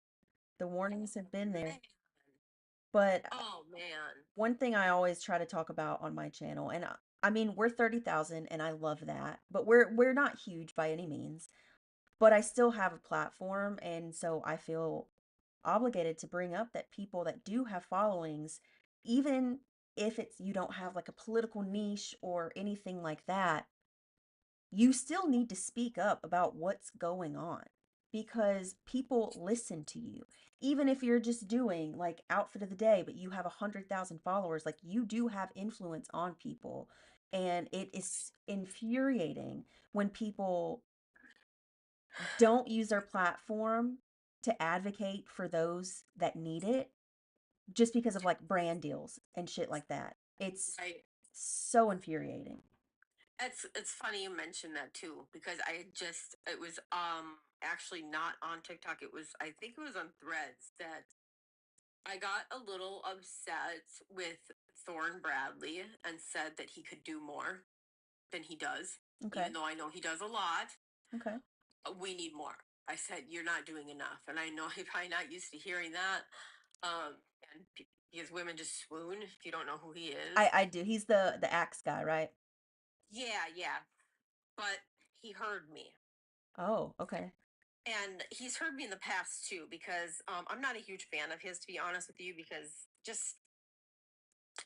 Speaker 1: The warnings have been there.
Speaker 2: Man.
Speaker 1: But
Speaker 2: Oh man.
Speaker 1: one thing I always try to talk about on my channel, and I mean, we're 30,000 and I love that, but we're not huge by any means. But I still have a platform, and so I feel obligated to bring up that people that do have followings, even if it's you don't have like a political niche or anything like that, you still need to speak up about what's going on because people listen to you. Even if you're just doing like outfit of the day, but you have 100,000 followers, like you do have influence on people. And it is infuriating when people don't use their platform to advocate for those that need it just because of like brand deals and shit like that. It's
Speaker 2: Right.
Speaker 1: so infuriating.
Speaker 2: It's funny you mentioned that too because I just it was actually not on TikTok. I think it was on Threads that I got a little upset with Thorne Bradley and said that he could do more than he does,
Speaker 1: Okay.
Speaker 2: even though I know he does a lot.
Speaker 1: Okay.
Speaker 2: We need more. I said, you're not doing enough. And I know you're probably not used to hearing that. And because women just swoon if you don't know who he is.
Speaker 1: I do. He's the axe guy, right?
Speaker 2: Yeah, yeah. But he heard me.
Speaker 1: Oh, okay.
Speaker 2: And he's heard me in the past too, because I'm not a huge fan of his, to be honest with you, because just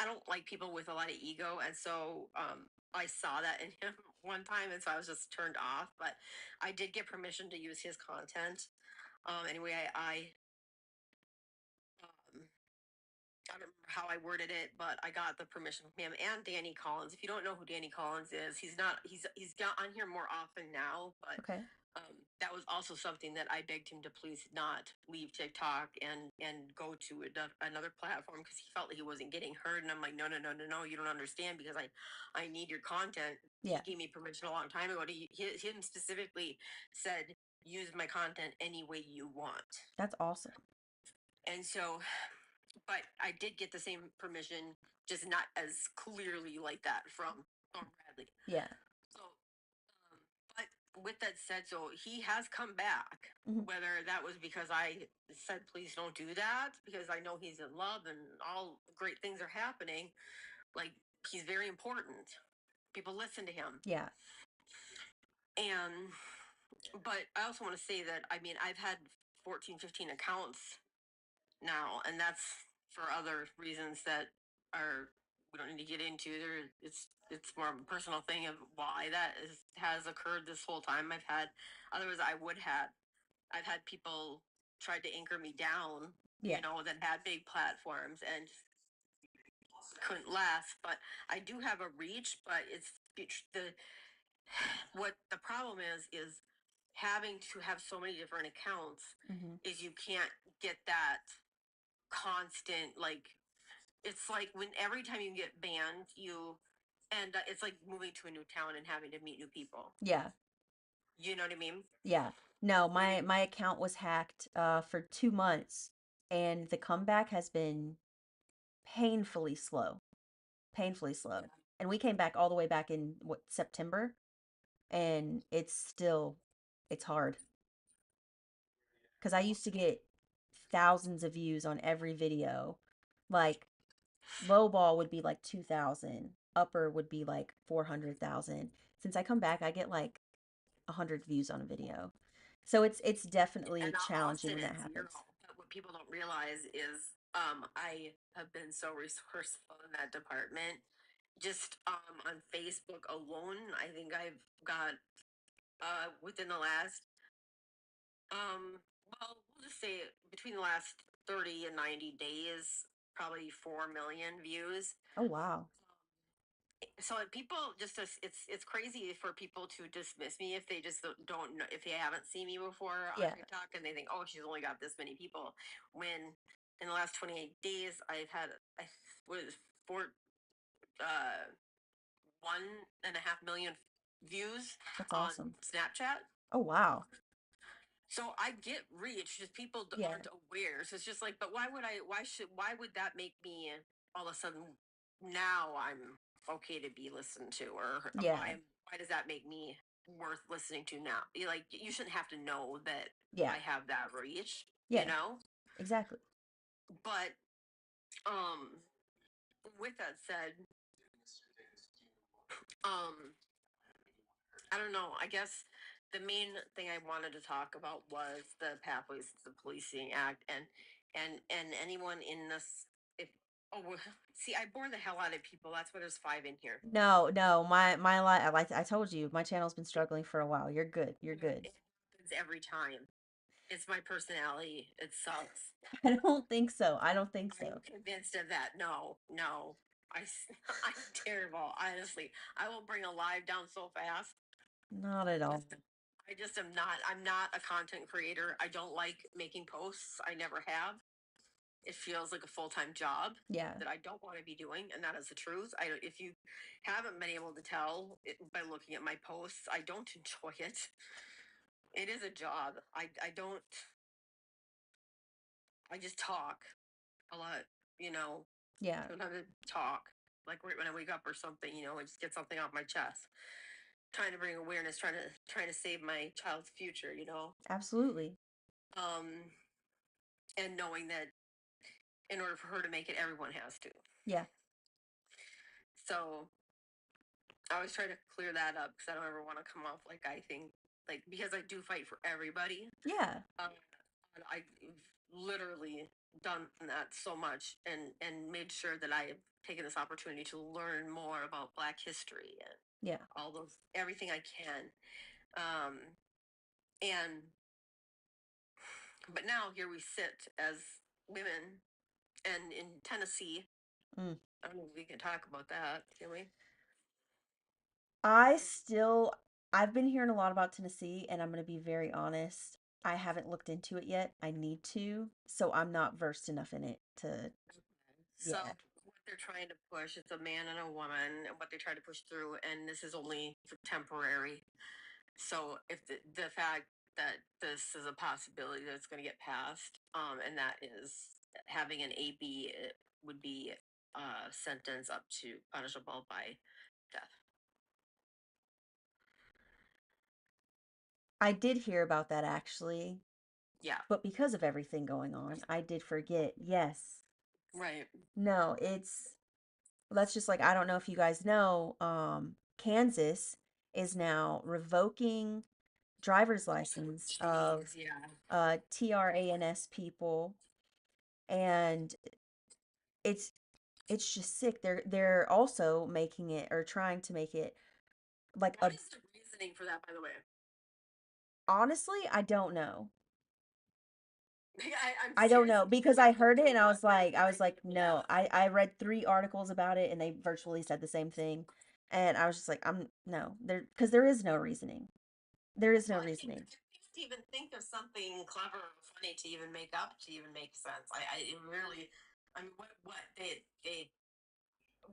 Speaker 2: I don't like people with a lot of ego. And so I saw that in him one time. And so I was just turned off. But I did get permission to use his content. Anyway, um, I don't remember how I worded it, but I got the permission from him and Danny Collins. If you don't know who Danny Collins is, he's got on here more often now, but
Speaker 1: Okay.
Speaker 2: that was also something that I begged him to please not leave TikTok and go to another platform because he felt that he wasn't getting heard. And I'm like, no, no, no, no, no, you don't understand because I need your content.
Speaker 1: Yeah.
Speaker 2: He gave me permission a long time ago. Him specifically said, use my content any way you want.
Speaker 1: That's awesome.
Speaker 2: And so, but I did get the same permission, just not as clearly like that from Bradley.
Speaker 1: Yeah.
Speaker 2: So, but with that said, so he has come back.
Speaker 1: Mhm.
Speaker 2: Whether that was because I said, please don't do that, because I know he's in love and all great things are happening. Like, he's very important. People listen to him.
Speaker 1: Yeah.
Speaker 2: And, but I also want to say that, I mean, I've had 14, 15 accounts now, and that's for other reasons that are we don't need to get into. It's more of a personal thing of why that has occurred this whole time. Otherwise I've had people tried to anchor me down,
Speaker 1: Yeah.
Speaker 2: that had big platforms and couldn't last. But I do have a reach, but it's the what the problem is having to have so many different accounts
Speaker 1: Mm-hmm.
Speaker 2: is you can't get that constant, like, it's like when every time you get banned it's like moving to a new town and having to meet new people.
Speaker 1: Yeah.
Speaker 2: You know what I mean?
Speaker 1: Yeah. No,
Speaker 2: Where you,
Speaker 1: my account was hacked for 2 months, and the comeback has been painfully slow. Painfully slow. And we came back all the way back in what, September, and it's hard. Because I used to get thousands of views on every video. Like, low ball would be like 2,000, upper would be like 400,000. Since I come back, I get like 100 views on a video. So it's definitely
Speaker 2: and I'll
Speaker 1: challenging
Speaker 2: sit
Speaker 1: when that
Speaker 2: at zero.
Speaker 1: happens.
Speaker 2: But what people don't realize is I have been so resourceful in that department. Just on Facebook alone, I think I've got within the last well, we'll just say between the last 30 and 90 days, probably 4 million views.
Speaker 1: Oh, wow.
Speaker 2: So people just it's crazy for people to dismiss me if they just don't know, if they haven't seen me before on
Speaker 1: Yeah,
Speaker 2: TikTok and they think, oh, she's only got this many people, when in the last 28 days I've had I was four 1.5 million views
Speaker 1: that's
Speaker 2: on
Speaker 1: awesome.
Speaker 2: Snapchat.
Speaker 1: Oh, wow.
Speaker 2: So I get reach, just people
Speaker 1: Yeah,
Speaker 2: aren't aware. So it's just like, but why would that make me all of a sudden now I'm okay to be listened to, or
Speaker 1: yeah,
Speaker 2: why does that make me worth listening to now? Like, you shouldn't have to know that
Speaker 1: yeah,
Speaker 2: I have that reach,
Speaker 1: yeah, exactly.
Speaker 2: But um, with that said, um, I don't know. I guess the main thing I wanted to talk about was the Pathways to the Policing Act, and anyone in this. If see, I bore the hell out of people. That's why there's 5 in here.
Speaker 1: No, no, my like I told you, my channel's been struggling for a while. You're good. You're good.
Speaker 2: It happens every time. It's my personality. It sucks.
Speaker 1: I don't think so. I don't think
Speaker 2: I'm
Speaker 1: so.
Speaker 2: convinced of that. No, no. I'm terrible. Honestly, I will bring a live down so fast.
Speaker 1: Not at all.
Speaker 2: I just am not. I'm not a content creator. I don't like making posts. I never have. It feels like a full-time job
Speaker 1: Yeah.
Speaker 2: that I don't want to be doing, and that is the truth. If you haven't been able to tell by looking at my posts, I don't enjoy it. It is a job. I don't. I just talk a lot. You know,
Speaker 1: Yeah,
Speaker 2: sometimes I talk like right when I wake up or something. You know, I just get something off my chest. Trying to bring awareness, trying to save my child's future. You know,
Speaker 1: absolutely.
Speaker 2: um, and knowing that in order for her to make it, everyone has to.
Speaker 1: Yeah.
Speaker 2: So I always try to clear that up because I don't ever want to come off like I think like because I do fight for everybody.
Speaker 1: Yeah.
Speaker 2: And I've literally done that so much and made sure that I have taken this opportunity to learn more about Black history and
Speaker 1: Yeah.
Speaker 2: all those everything I can. Um, and but now here we sit as women and in Tennessee.
Speaker 1: Mm.
Speaker 2: I don't know if we can talk about that, can we?
Speaker 1: I still, I've been hearing a lot about Tennessee, and I'm going to be very honest. I haven't looked into it yet. I need to, so I'm not versed enough in it to,
Speaker 2: So
Speaker 1: yeah.
Speaker 2: what they're trying to push, it's a man and a woman, and what they try to push through, and this is only temporary. So if the fact that this is a possibility that it's going to get passed, and that is having an AB it would be sentence up to punishable by death.
Speaker 1: I did hear about that actually,
Speaker 2: Yeah,
Speaker 1: but because of everything going on, I did forget. Yes.
Speaker 2: right.
Speaker 1: No, it's, that's just like, I don't know if you guys know, Kansas is now revoking driver's license of
Speaker 2: Jeez, yeah.
Speaker 1: TRANS people, and it's it's just sick. They're also making it, or trying to make it, like
Speaker 2: What
Speaker 1: a,
Speaker 2: is the reasoning for that, by the way?
Speaker 1: honestly, I don't know.
Speaker 2: I'm
Speaker 1: I don't
Speaker 2: seriously
Speaker 1: know because I
Speaker 2: curious as
Speaker 1: heard it
Speaker 2: to
Speaker 1: and I was
Speaker 2: what they're
Speaker 1: like,
Speaker 2: trying to get
Speaker 1: no.
Speaker 2: at.
Speaker 1: I read 3 articles about it and they virtually said the same thing, and I was just like, I'm no, there, because there is no reasoning. There is no
Speaker 2: Well, you
Speaker 1: reasoning.
Speaker 2: can't even think of something clever or funny to even make up to even make sense. It really, I mean, what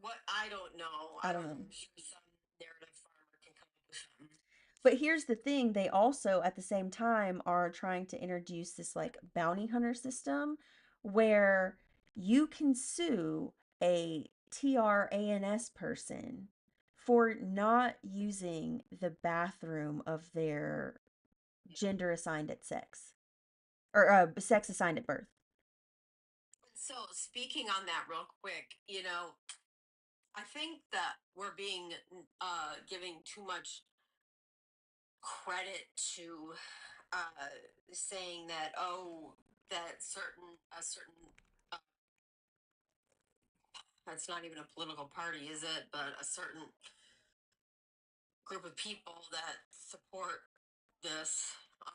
Speaker 2: what I don't know.
Speaker 1: I
Speaker 2: I
Speaker 1: don't
Speaker 2: don't know.
Speaker 1: know.
Speaker 2: I'm sure some narrative farmer can come up with something.
Speaker 1: But here's the thing, they also at the same time are trying to introduce this like bounty hunter system where you can sue a TRANS person for not using the bathroom of their gender assigned at sex, or sex assigned at birth.
Speaker 2: So speaking on that real quick, you know, I think that we're being giving too much credit to saying that that certain uh, that's not even a political party, is it? But a certain group of people that support this, um,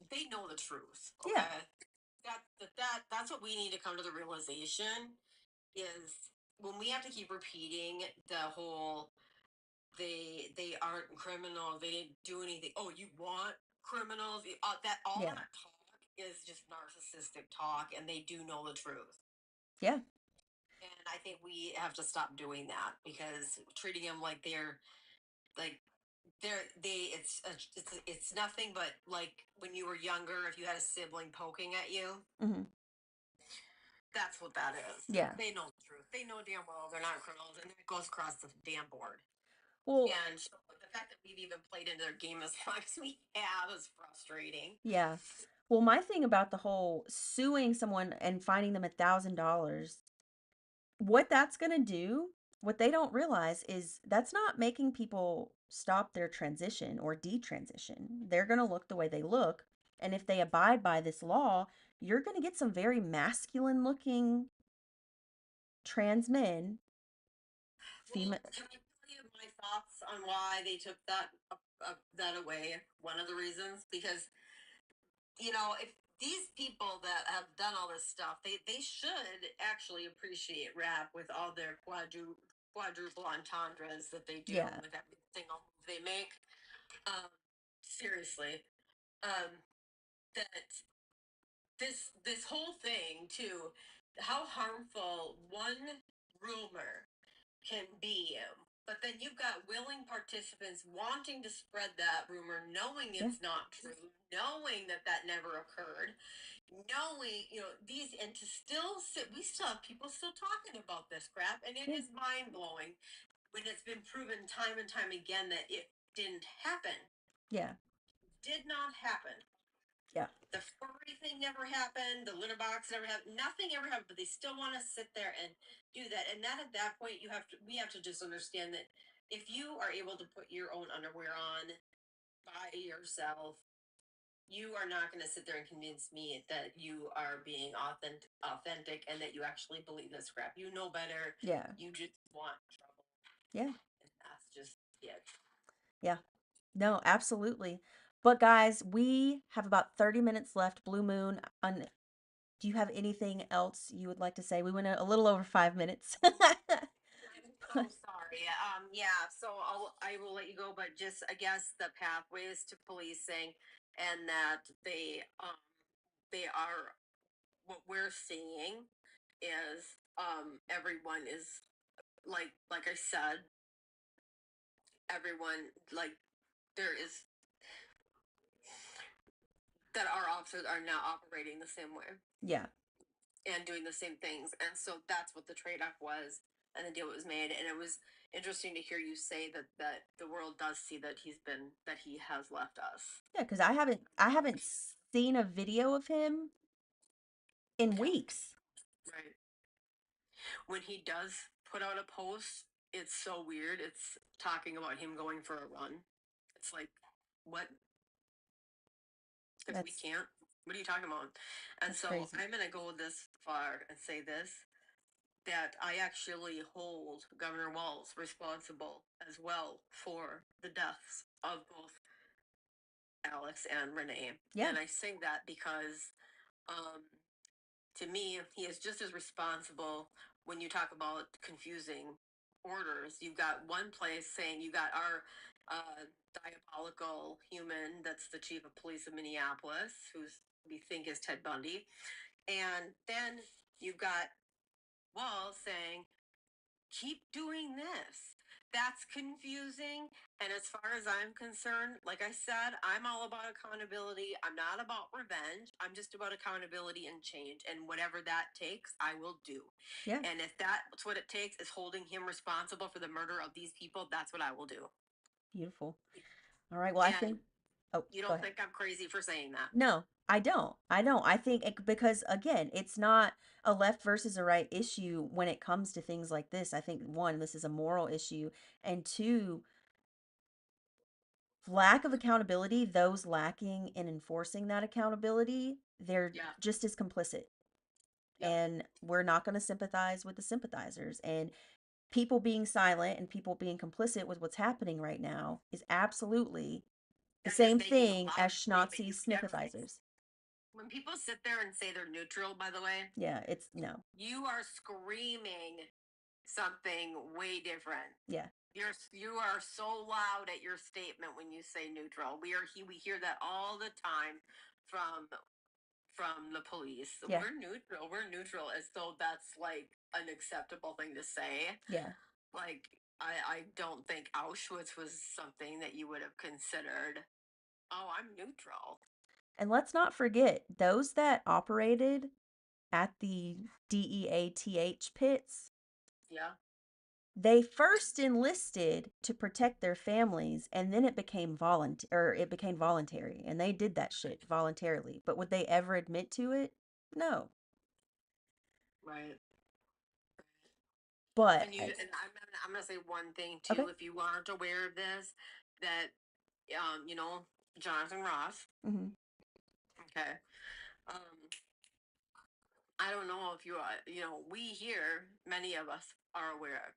Speaker 2: they know the truth.
Speaker 1: Yeah.
Speaker 2: Okay, that's what we need to come to the realization is when we have to keep repeating the whole they aren't criminal, they didn't do anything. Oh, you want criminals? That all
Speaker 1: Yeah.
Speaker 2: that talk is just narcissistic talk, and they do know the truth.
Speaker 1: Yeah.
Speaker 2: And I think we have to stop doing that because treating them like like they it's nothing but like when you were younger, if you had a sibling poking at you,
Speaker 1: Hmm.
Speaker 2: that's what that is.
Speaker 1: Yeah.
Speaker 2: They know the truth. They know damn well they're not criminals, and it goes across the damn board.
Speaker 1: Well,
Speaker 2: And so the fact that we've even played into their game as long as we have is frustrating.
Speaker 1: yeah. Well, my thing about the whole suing someone and finding them $1,000, what that's going to do, what they don't realize is that's not making people stop their transition or detransition. They're going to look the way they look. And if they abide by this law, you're going to get some very masculine looking trans men,
Speaker 2: Well,
Speaker 1: female.
Speaker 2: can I tell you my thoughts on why they took that away? One of the reasons because you know if these people that have done all this stuff, they should actually appreciate rap with all their quadruple entendres that they do
Speaker 1: Yeah.
Speaker 2: with every single move they make. Seriously, um, that this whole thing too, how harmful one rumor can be. But then you've got willing participants wanting to spread that rumor, knowing
Speaker 1: Yeah.
Speaker 2: it's not true, knowing that that never occurred, knowing, these, and to still sit, we still have people still talking about this crap, and it
Speaker 1: Yeah.
Speaker 2: is mind blowing when it's been proven time and time again that it didn't happen.
Speaker 1: Yeah.
Speaker 2: Did not happen.
Speaker 1: Yeah.
Speaker 2: The furry thing never happened. The litter box never happened. Nothing ever happened. But they still want to sit there and do that. And that, at that point, we have to just understand that if you are able to put your own underwear on by yourself, you are not going to sit there and convince me that you are being authentic and that you actually believe this crap. You know better.
Speaker 1: Yeah.
Speaker 2: You just want trouble.
Speaker 1: Yeah.
Speaker 2: And that's just it.
Speaker 1: Yeah. No, absolutely. But guys, we have about 30 minutes left. Blue Moon, do you have anything else you would like to say? We went a little over 5 minutes.
Speaker 2: I'm so sorry. Yeah, so I will let you go, but just, I guess, the pathways to policing, and that they are, what we're seeing is, everyone is, like I said, everyone, like, there is, that our officers are now operating the same way
Speaker 1: Yeah.
Speaker 2: and doing the same things. And so that's what the trade-off was, and the deal was made. And it was interesting to hear you say that the world does see that he has left us.
Speaker 1: Yeah, because I haven't seen a video of him in
Speaker 2: Yeah,
Speaker 1: weeks.
Speaker 2: right. When he does put out a post, it's so weird. It's talking about him going for a run. It's like, what? Because we
Speaker 1: That's
Speaker 2: can't. What are you talking about? And
Speaker 1: that's
Speaker 2: so
Speaker 1: crazy.
Speaker 2: I'm gonna go this far and say this, that I actually hold Governor Walz responsible as well for the deaths of both Alex and Renee.
Speaker 1: Yeah.
Speaker 2: And I say that because, um, to me, he is just as responsible when you talk about confusing orders. You've got one place saying you got our diabolical human that's the chief of police of Minneapolis, who's we think is Ted Bundy. And then you've got Wall saying, keep doing this. That's confusing. And as far as I'm concerned, like I said, I'm all about accountability. I'm not about revenge. I'm just about accountability and change. And whatever that takes, I will do.
Speaker 1: Yeah.
Speaker 2: And if that's what it takes is holding him responsible for the murder of these people, that's what I will do.
Speaker 1: Beautiful. All right. Well, I
Speaker 2: And
Speaker 1: think. Oh,
Speaker 2: you
Speaker 1: go
Speaker 2: don't
Speaker 1: ahead.
Speaker 2: think I'm crazy for saying that?
Speaker 1: No, I don't. I don't. I think because again, it's not a left versus a right issue when it comes to things like this. I think one, this is a moral issue, and two, lack of accountability, those lacking in enforcing that accountability, they're
Speaker 2: Yeah.
Speaker 1: just as complicit.
Speaker 2: Yep.
Speaker 1: And we're not going to sympathize with the sympathizers. And people being silent and people being complicit with what's happening right now is absolutely the
Speaker 2: That is
Speaker 1: same
Speaker 2: making a
Speaker 1: thing
Speaker 2: lot
Speaker 1: as
Speaker 2: of money, but
Speaker 1: schnazi
Speaker 2: you never think.
Speaker 1: sympathizers.
Speaker 2: When people sit there and say they're neutral, by the way,
Speaker 1: Yeah, it's no.
Speaker 2: you are screaming something way different.
Speaker 1: Yeah,
Speaker 2: You are so loud at your statement when you say neutral. We hear that all the time from the police.
Speaker 1: yeah,
Speaker 2: We're neutral. We're neutral, as though that's like an acceptable thing to say.
Speaker 1: yeah.
Speaker 2: Like, I don't think Auschwitz was something that you would have considered. Oh, I'm neutral.
Speaker 1: And let's not forget those that operated at the DEATH pits,
Speaker 2: Yeah.
Speaker 1: they first enlisted to protect their families and then it became voluntary and they did that shit voluntarily. But would they ever admit to it? No.
Speaker 2: Right.
Speaker 1: But
Speaker 2: And I'm gonna say one thing
Speaker 1: okay.
Speaker 2: too. If you aren't aware of this, that you know Jonathan Ross.
Speaker 1: Hmm.
Speaker 2: Okay. Um, I don't know if we here, many of us are aware.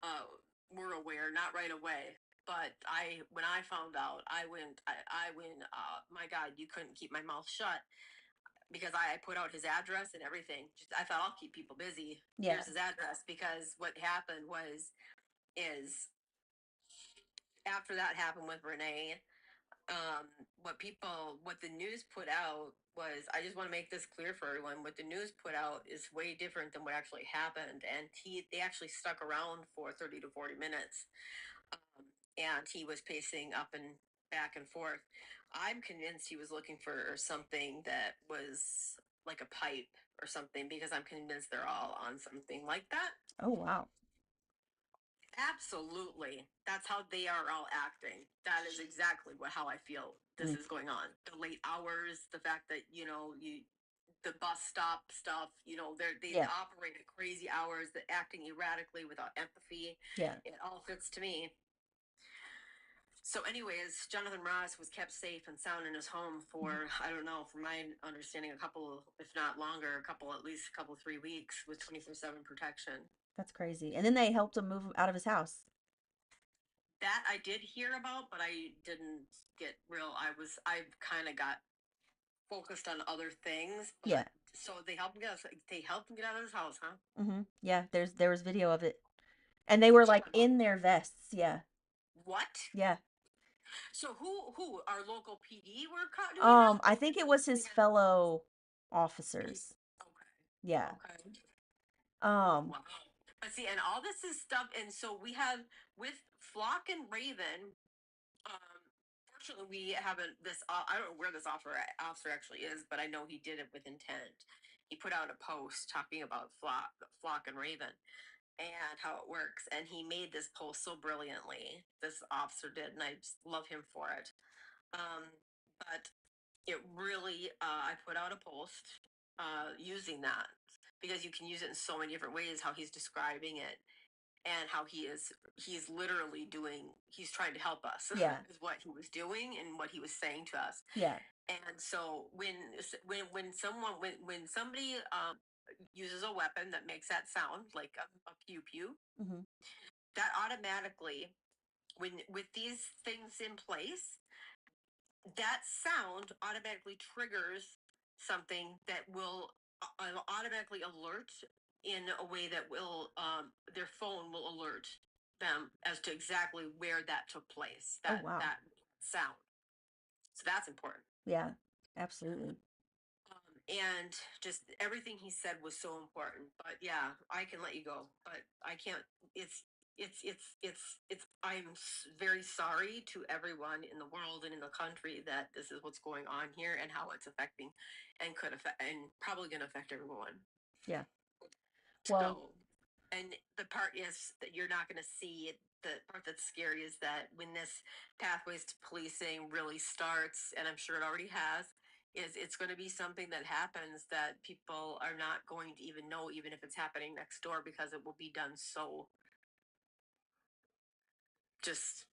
Speaker 2: Uh, we're aware, not right away. But when I found out, I went, my God, you couldn't keep my mouth shut because I put out his address and everything. I thought I'll keep people busy.
Speaker 1: Yeah.
Speaker 2: Here's his address, because what happened is after that happened with Renee, what the news put out was, I just want to make this clear for everyone. What the news put out is way different than what actually happened. And they actually stuck around for 30 to 40 minutes. And he was pacing up and back and forth. I'm convinced he was looking for something that was like a pipe or something, because I'm convinced they're all on something like that.
Speaker 1: Oh, wow.
Speaker 2: Absolutely. That's how they are all acting. That is exactly how I feel this
Speaker 1: Mm.
Speaker 2: is going on. The late hours, the fact that, the bus stop stuff, they
Speaker 1: Yeah.
Speaker 2: operate at crazy hours, that acting erratically without empathy.
Speaker 1: Yeah.
Speaker 2: It all fits to me. So, anyways, Jonathan Ross was kept safe and sound in his home for, I don't know, from my understanding, a couple, if not longer, at least a couple, 3 weeks, with 24/7 protection.
Speaker 1: That's crazy. And then they helped him move out of his house.
Speaker 2: That I did hear about, but I didn't get real. I've kind of got focused on other things.
Speaker 1: Yeah.
Speaker 2: But so they helped him get out of his house, huh?
Speaker 1: Yeah, there was video of it. And they were like in their vests. Yeah.
Speaker 2: What?
Speaker 1: Yeah.
Speaker 2: So who our local PD were caught doing this?
Speaker 1: I think it was his fellow officers.
Speaker 2: Okay.
Speaker 1: Yeah.
Speaker 2: Okay.
Speaker 1: Um,
Speaker 2: Wow. But see, and all this is stuff, and so we have with Flock and Raven. Um, Fortunately, we haven't this. I don't know where this officer actually is, but I know he did it with intent. He put out a post talking about Flock and Raven and how it works, and he made this post so brilliantly. This officer did, and I just love him for it. But it really, I put out a post using that, because you can use it in so many different ways. How he's describing it, and how he's literally he's trying to help us.
Speaker 1: yeah.
Speaker 2: Is what he was doing and what he was saying to us.
Speaker 1: Yeah.
Speaker 2: And so when somebody uses a weapon that makes that sound like a pew pew,
Speaker 1: Hmm.
Speaker 2: that automatically, when with these things in place, that sound automatically triggers something that will automatically alert in a way that will their phone will alert them as to exactly where that took place,
Speaker 1: Oh,
Speaker 2: that
Speaker 1: wow.
Speaker 2: sound. So that's important.
Speaker 1: Yeah. Absolutely.
Speaker 2: And just everything he said was so important. But yeah, I can let you go, but I can't. It's very sorry to everyone in the world and in the country that this is what's going on here, and how it's affecting, and could affect, and probably going to affect everyone.
Speaker 1: Yeah. Well,
Speaker 2: So, and the part is that you're not going to see it. The part that's scary is that when this pathways to policing really starts, and I'm sure it already has, is it's going to be something that happens that people are not going to even know, even if it's happening next door, because it will be done so just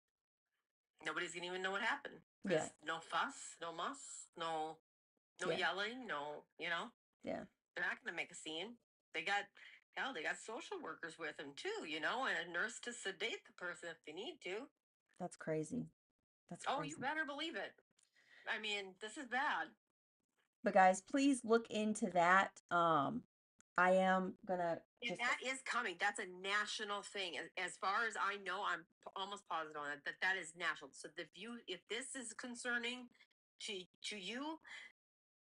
Speaker 2: nobody's going to even know what happened,
Speaker 1: yeah.
Speaker 2: because no fuss, no muss, no
Speaker 1: Yeah.
Speaker 2: yelling, no,
Speaker 1: Yeah.
Speaker 2: they're not going to make a scene. They got, hell, they got social workers with them too, and a nurse to sedate the person if they need to.
Speaker 1: That's crazy. That's
Speaker 2: Oh, you
Speaker 1: crazy.
Speaker 2: better believe it. I mean, this is bad.
Speaker 1: But guys, please look into that. I am gonna
Speaker 2: And
Speaker 1: just
Speaker 2: that is coming. That's a national thing. As far as I know, I'm almost positive on it, that is national. So if this is concerning to you,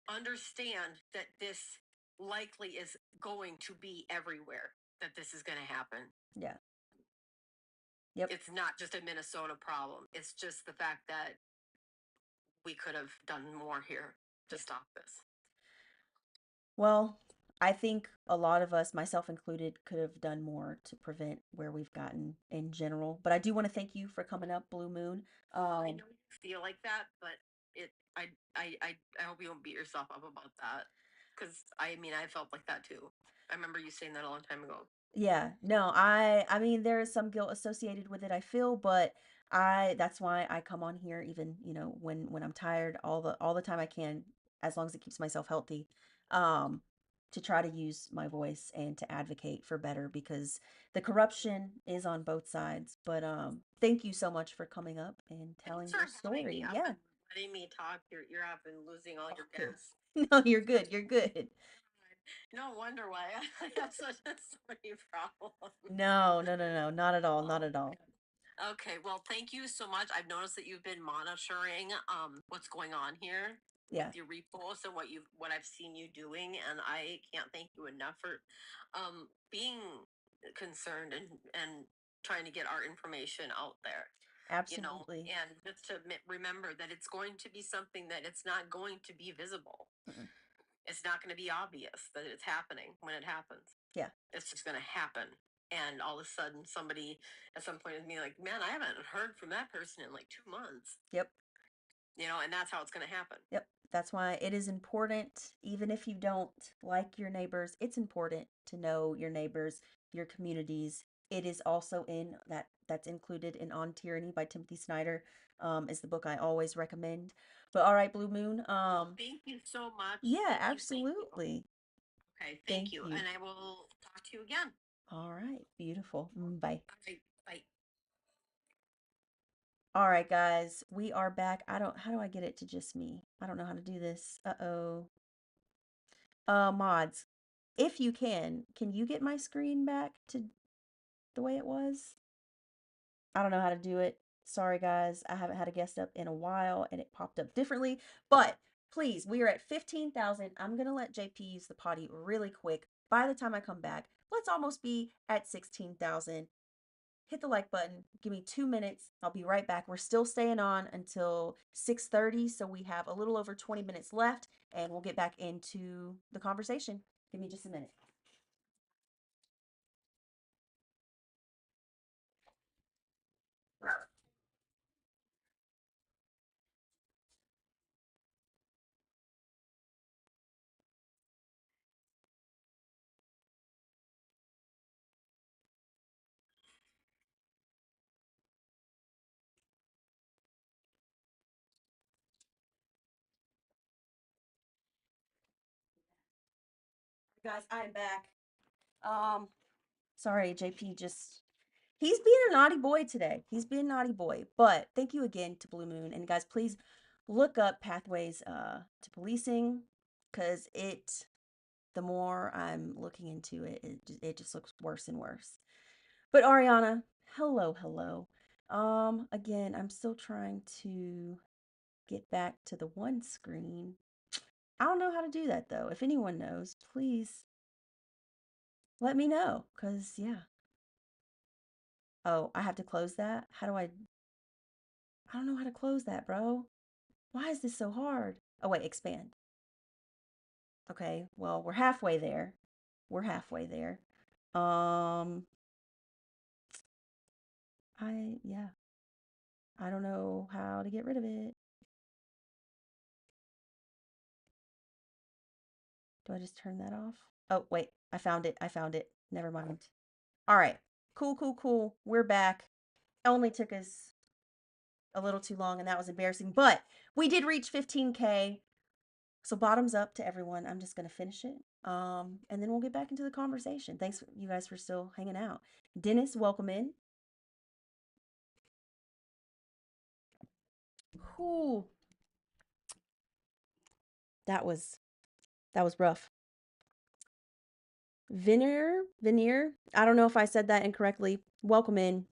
Speaker 2: understand that this likely is going to be everywhere. That this is going to happen.
Speaker 1: yeah. Yep.
Speaker 2: It's not just a Minnesota problem. It's just the fact that we could have done more here to
Speaker 1: Yeah.
Speaker 2: stop this.
Speaker 1: Well, I think a lot of us, myself included, could have done more to prevent where we've gotten in general. But I do want to thank you for coming up, Blue Moon.
Speaker 2: I know you feel like that, but it I hope you don't beat yourself up about that, because I mean, I felt like that too. I remember you saying that a long time ago.
Speaker 1: Yeah, no, I mean there is some guilt associated with it, I feel, but that's why I come on here even, when I'm tired all the time I can, as long as it keeps myself healthy, um to try to use my voice and to advocate for better because the corruption is on both sides. But thank you so much for coming up and
Speaker 2: Thanks
Speaker 1: telling
Speaker 2: for
Speaker 1: your
Speaker 2: having me
Speaker 1: story.
Speaker 2: up
Speaker 1: Yeah.
Speaker 2: and letting me talk. You're up and losing all your
Speaker 1: Okay.
Speaker 2: gas.
Speaker 1: No, you're good. You're good.
Speaker 2: No wonder why I have such a stomach problem.
Speaker 1: No, no, no, no, not at all.
Speaker 2: Oh
Speaker 1: Not at all.
Speaker 2: man. Okay, well, thank you so much. I've noticed that you've been monitoring what's going on here
Speaker 1: Yeah,
Speaker 2: with your reposts and what I've seen you doing, and I can't thank you enough for being concerned and trying to get our information out there.
Speaker 1: absolutely.
Speaker 2: And just to remember that it's going to be something that it's not going to be visible.
Speaker 1: Mm-mm.
Speaker 2: It's not going to be obvious that it's happening when it happens.
Speaker 1: Yeah.
Speaker 2: It's just going to happen. And all of a sudden, somebody at some point is me like, man, I haven't heard from that person in like 2 months.
Speaker 1: Yep.
Speaker 2: And that's how it's going to happen.
Speaker 1: Yep. That's why it is important, even if you don't like your neighbors, it's important to know your neighbors, your communities. It is also that's included in On Tyranny by Timothy Snyder, is the book I always recommend. But all right, Blue Moon.
Speaker 2: Thank you so much.
Speaker 1: Yeah,
Speaker 2: Thank you. Thank you.
Speaker 1: absolutely.
Speaker 2: Okay. Thank
Speaker 1: Thank
Speaker 2: you.
Speaker 1: you.
Speaker 2: And I will talk to you again.
Speaker 1: All right, beautiful. Bye.
Speaker 2: All right. Bye.
Speaker 1: All right, guys, we are back. How do I get it to just me? I don't know how to do this. Uh-oh. Mods, if you can you get my screen back to the way it was? I don't know how to do it. Sorry, guys. I haven't had a guest up in a while and it popped up differently. But please, we are at 15,000. I'm going to let JP use the potty really quick. By the time I come back, let's almost be at 16,000. Hit the like button. Give me 2 minutes. I'll be right back. We're still staying on until 6:30, so we have a little over 20 minutes left, and we'll get back into the conversation. Give me just a minute. Guys, I'm back. Um, sorry, JP just he's being a naughty boy today. He's being a naughty boy. But thank you again to Blue Moon. And guys, please look up Pathways to Policing, because the more I'm looking into it, it just looks worse and worse. But Ariana, hello, hello. Again, I'm still trying to get back to the one screen. I don't know how to do that though. If anyone knows, please let me know. Cause yeah. Oh, I have to close that? How do I don't know how to close that, bro. Why is this so hard? Oh wait, expand. Okay, well, we're halfway there. We're halfway there. Um, yeah. I don't know how to get rid of it. Do I just turn that off? Oh, wait, I found it. I found it. Never mind. All right. Cool, cool, cool. We're back. Only took us a little too long and that was embarrassing, but we did reach 15K. So bottoms up to everyone. I'm just going to finish it. And then we'll get back into the conversation. Thanks you guys for still hanging out. Dennis, welcome in. Whew. That was rough. Veneer. I don't know if I said that incorrectly. Welcome in.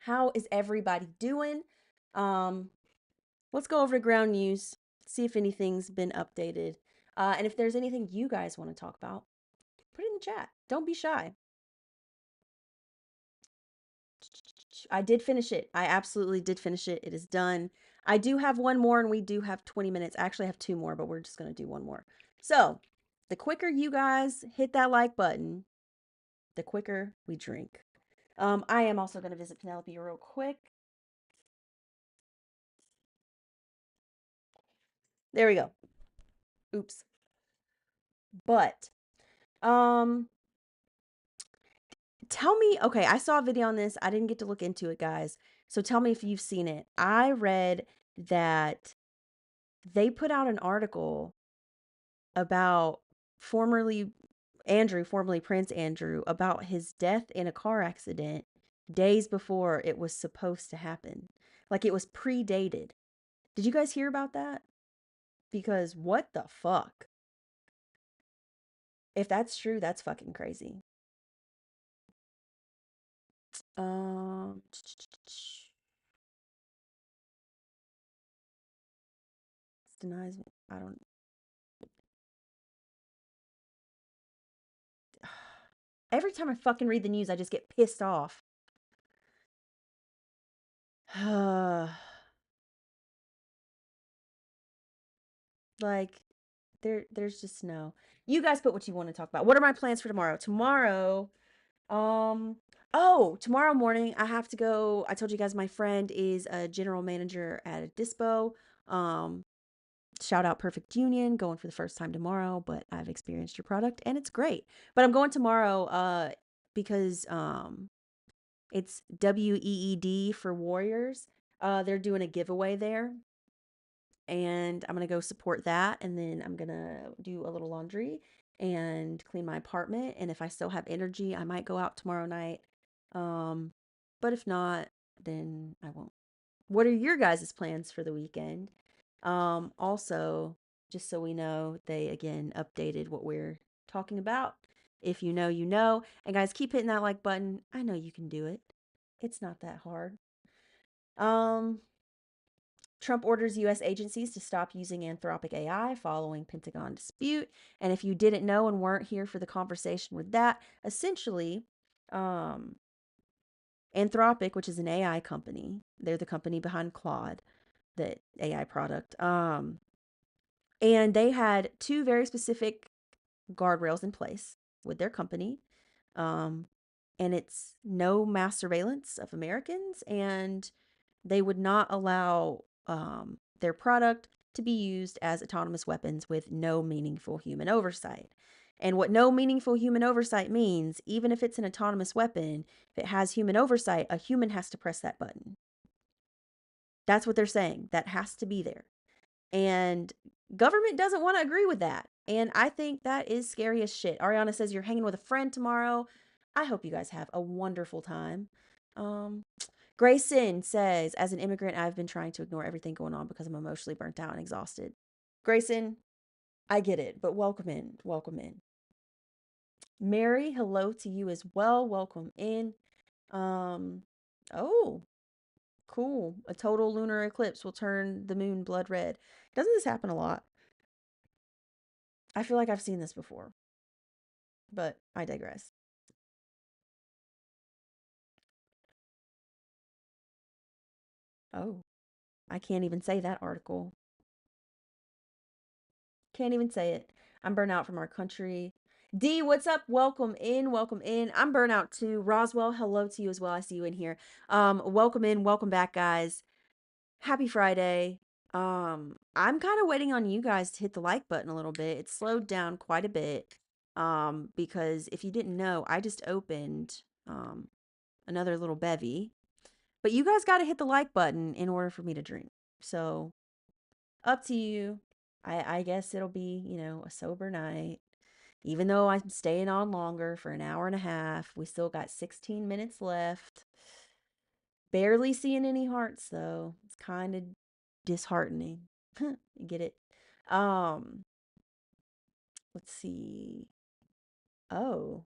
Speaker 1: How is everybody doing? Um, let's go over to ground news, see if anything's been updated. And if there's anything you guys want to talk about, put it in the chat. Don't be shy. I did finish it. I absolutely did finish it. It is done. I do have one more and we do have 20 minutes. I actually have two more, but we're just going to do one more. So the quicker you guys hit that like button, the quicker we drink. I am also going to visit Penelope real quick. There we go. Oops. But, tell me, okay, I saw a video on this. I didn't get to look into it, guys. So tell me if you've seen it. I read that they put out an article about formerly Prince Andrew, about his death in a car accident days before it was supposed to happen. Like it was predated. Did you guys hear about that? Because what the fuck? If that's true, that's fucking crazy. Um, denies me. I don't. Every time I fucking read the news, I just get pissed off. Like, there's just no. You guys put what you want to talk about. What are my plans for tomorrow? Um, tomorrow morning I have to go. I told you guys my friend is a general manager at a dispo. Um, Shout out Perfect Union, going for the first time tomorrow, but I've experienced your product and it's great. But I'm going tomorrow because it's WEED for Warriors. They're doing a giveaway there and I'm going to go support that, and then I'm going to do a little laundry and clean my apartment, and if I still have energy, I might go out tomorrow night. Um but if not, then I won't. What are your guys' plans for the weekend? Also, just so we know, they again updated what we're talking about. If you know, you know. And guys, keep hitting that like button. I know you can do it. It's not that hard. Um, Trump orders US agencies to stop using Anthropic AI following Pentagon dispute. And if you didn't know and weren't here for the conversation with that, essentially, um, Anthropic, which is an AI company, they're the company behind Claude, the AI product. And they had two very specific guardrails in place with their company. Um, and it's no mass surveillance of Americans, and they would not allow their product to be used as autonomous weapons with no meaningful human oversight. And what no meaningful human oversight means, even if it's an autonomous weapon, if it has human oversight, a human has to press that button. That's what they're saying. That has to be there. And government doesn't want to agree with that. And I think that is scary as shit. Ariana says you're hanging with a friend tomorrow. I hope you guys have a wonderful time. Um, Grayson says, as an immigrant, I've been trying to ignore everything going on because I'm emotionally burnt out and exhausted. Grayson, I get it, but welcome in. Welcome in. Mary, hello to you as well. Welcome in. Um, oh, cool. A total lunar eclipse will turn the moon blood red. Doesn't this happen a lot? I feel like I've seen this before, but I digress. Oh, I can't even say that article. Can't even say it. I'm burnt out from our country. D, what's up? Welcome in. Welcome in. I'm burnt out too. Roswell, hello to you as well. I see you in here. Welcome in. Welcome back, guys. Happy Friday. I'm kind of waiting on you guys to hit the like button a little bit. It's slowed down quite a bit. Because if you didn't know, I just opened another little bevy. But you guys got to hit the like button in order for me to drink. So, up to you. I guess it'll be, a sober night. Even though I'm staying on longer for an hour and a half, we still got 16 minutes left. Barely seeing any hearts though. It's kind of disheartening. You get it? Um, let's see. Oh,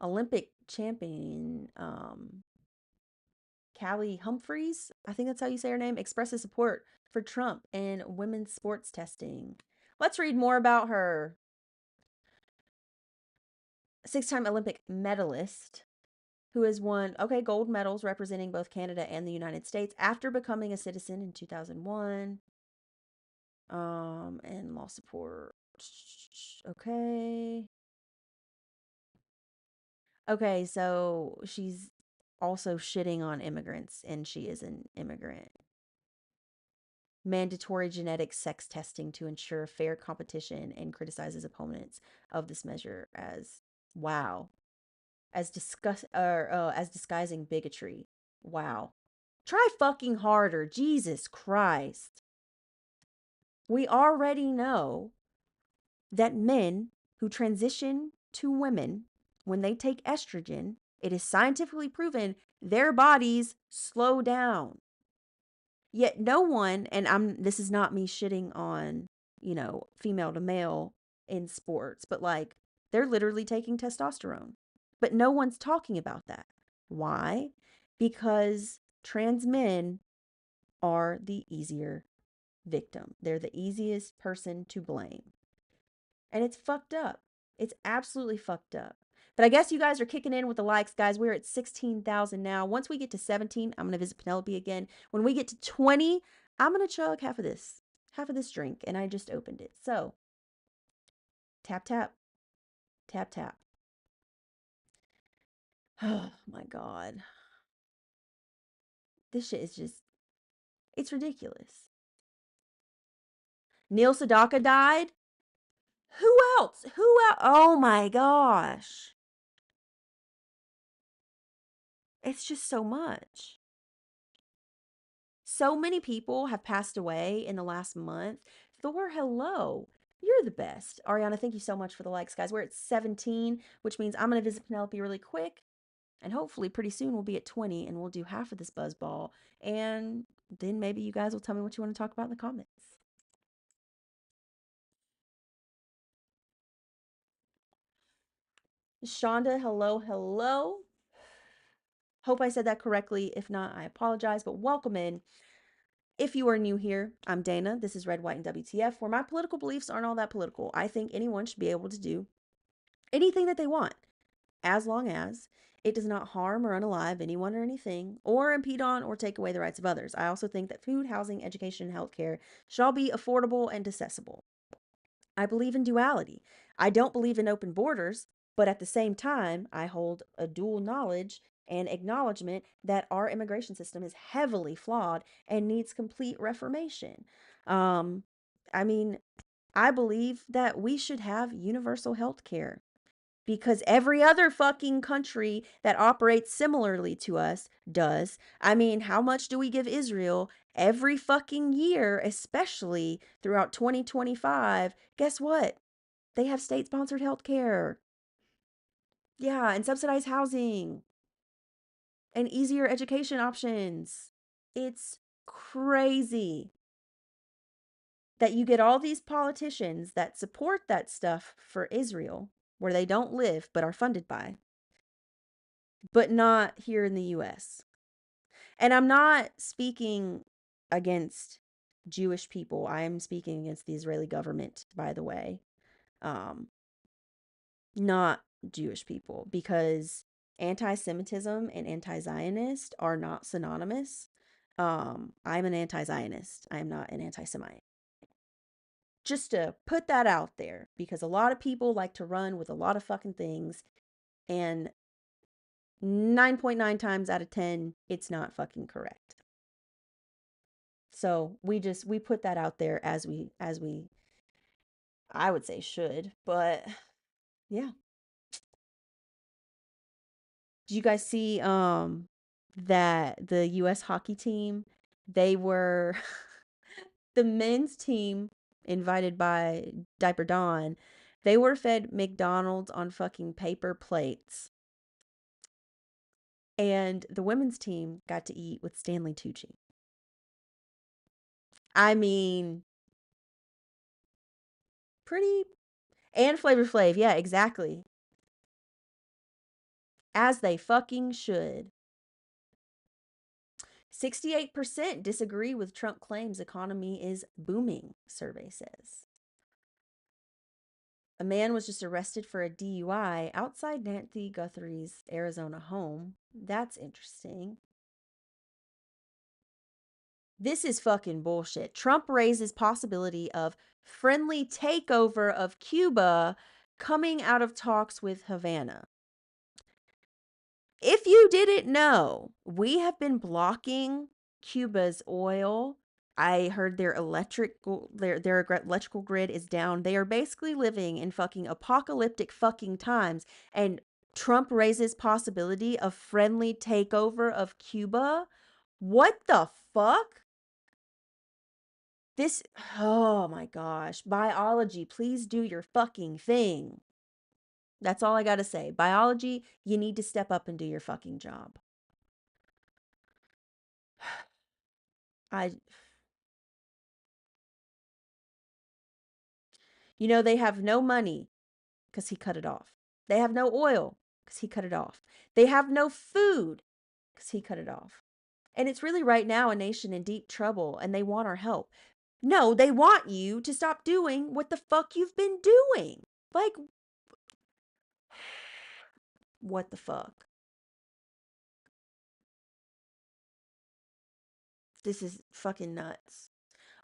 Speaker 1: Olympic champion Callie Humphreys, I think that's how you say her name, expresses support for Trump and women's sports testing. Let's read more about her. Six-time Olympic medalist who has won, gold medals representing both Canada and the United States after becoming a citizen in 2001. And law support. Okay. Okay, so she's also shitting on immigrants, and she is an immigrant. Mandatory genetic sex testing to ensure fair competition, and criticizes opponents of this measure as wow, as disguising bigotry. Wow. Try fucking harder. Jesus Christ. We already know that men who transition to women, when they take estrogen, it is scientifically proven their bodies slow down. Yet no one, and this is not me shitting on, female to male in sports, but like they're literally taking testosterone. But no one's talking about that. Why? Because trans men are the easier victim. They're the easiest person to blame. And it's fucked up. It's absolutely fucked up. But I guess you guys are kicking in with the likes, guys. We're at 16,000 now. Once we get to 17, I'm going to visit Penelope again. When we get to 20, I'm going to chug half of this drink. And I just opened it. So tap, tap, tap, tap. Oh my God. This shit is just, it's ridiculous. Neil Sedaka died. Who else? Who else? Oh my gosh. It's just so much. So many people have passed away in the last month. Thor, hello. You're the best. Ariana, thank you so much for the likes, guys. We're at 17, which means I'm going to visit Penelope really quick. And hopefully pretty soon we'll be at 20 and we'll do half of this buzzball. And then maybe you guys will tell me what you want to talk about in the comments. Shonda, hello, hello. Hope I said that correctly. If not, I apologize, but welcome in. If you are new here, I'm Dana. This is Red, White, and WTF, where my political beliefs aren't all that political. I think anyone should be able to do anything that they want, as long as it does not harm or unalive anyone or anything, or impede on or take away the rights of others. I also think that food, housing, education, and healthcare shall be affordable and accessible. I believe in duality. I don't believe in open borders, but at the same time, I hold a dual knowledge and acknowledgement that our immigration system is heavily flawed and needs complete reformation. Um, I mean, I believe that we should have universal health care because every other fucking country that operates similarly to us does. I mean, how much do we give Israel every fucking year, especially throughout 2025? Guess what? They have state sponsored health care. Yeah, and subsidized housing and easier education options. It's crazy that you get all these politicians that support that stuff for Israel, where they don't live but are funded by, but not here in the US. And I'm not speaking against Jewish people. I am speaking against the Israeli government, by the way. Um, not Jewish people, because anti-Semitism and anti-Zionist are not synonymous. I'm an anti-Zionist. I am not an anti-Semite. Just to put that out there, because a lot of people like to run with a lot of fucking things, and 9.9 times out of 10, it's not fucking correct. So we put that out there as we I would say should, but yeah. Did you guys see that the US hockey team, they were the men's team invited by Diaper Dawn, they were fed McDonald's on fucking paper plates. And the women's team got to eat with Stanley Tucci. I mean, pretty. And Flavor Flav, yeah, exactly. As they fucking should. 68% disagree with Trump claims economy is booming, survey says. A man was just arrested for a DUI outside Nancy Guthrie's Arizona home. That's interesting. This is fucking bullshit. Trump raises possibility of friendly takeover of Cuba coming out of talks with Havana. If you didn't know, we have been blocking Cuba's oil. I heard their electrical grid is down. They are basically living in fucking apocalyptic fucking times, and Trump raises possibility of friendly takeover of Cuba. What the fuck? This, oh my gosh. Biology, please do your fucking thing. That's all I got to say. Biology, you need to step up and do your fucking job. They have no money because he cut it off. They have no oil because he cut it off. They have no food because he cut it off. And it's really right now a nation in deep trouble, and they want our help. No, they want you to stop doing what the fuck you've been doing. Like, what the fuck? This is fucking nuts.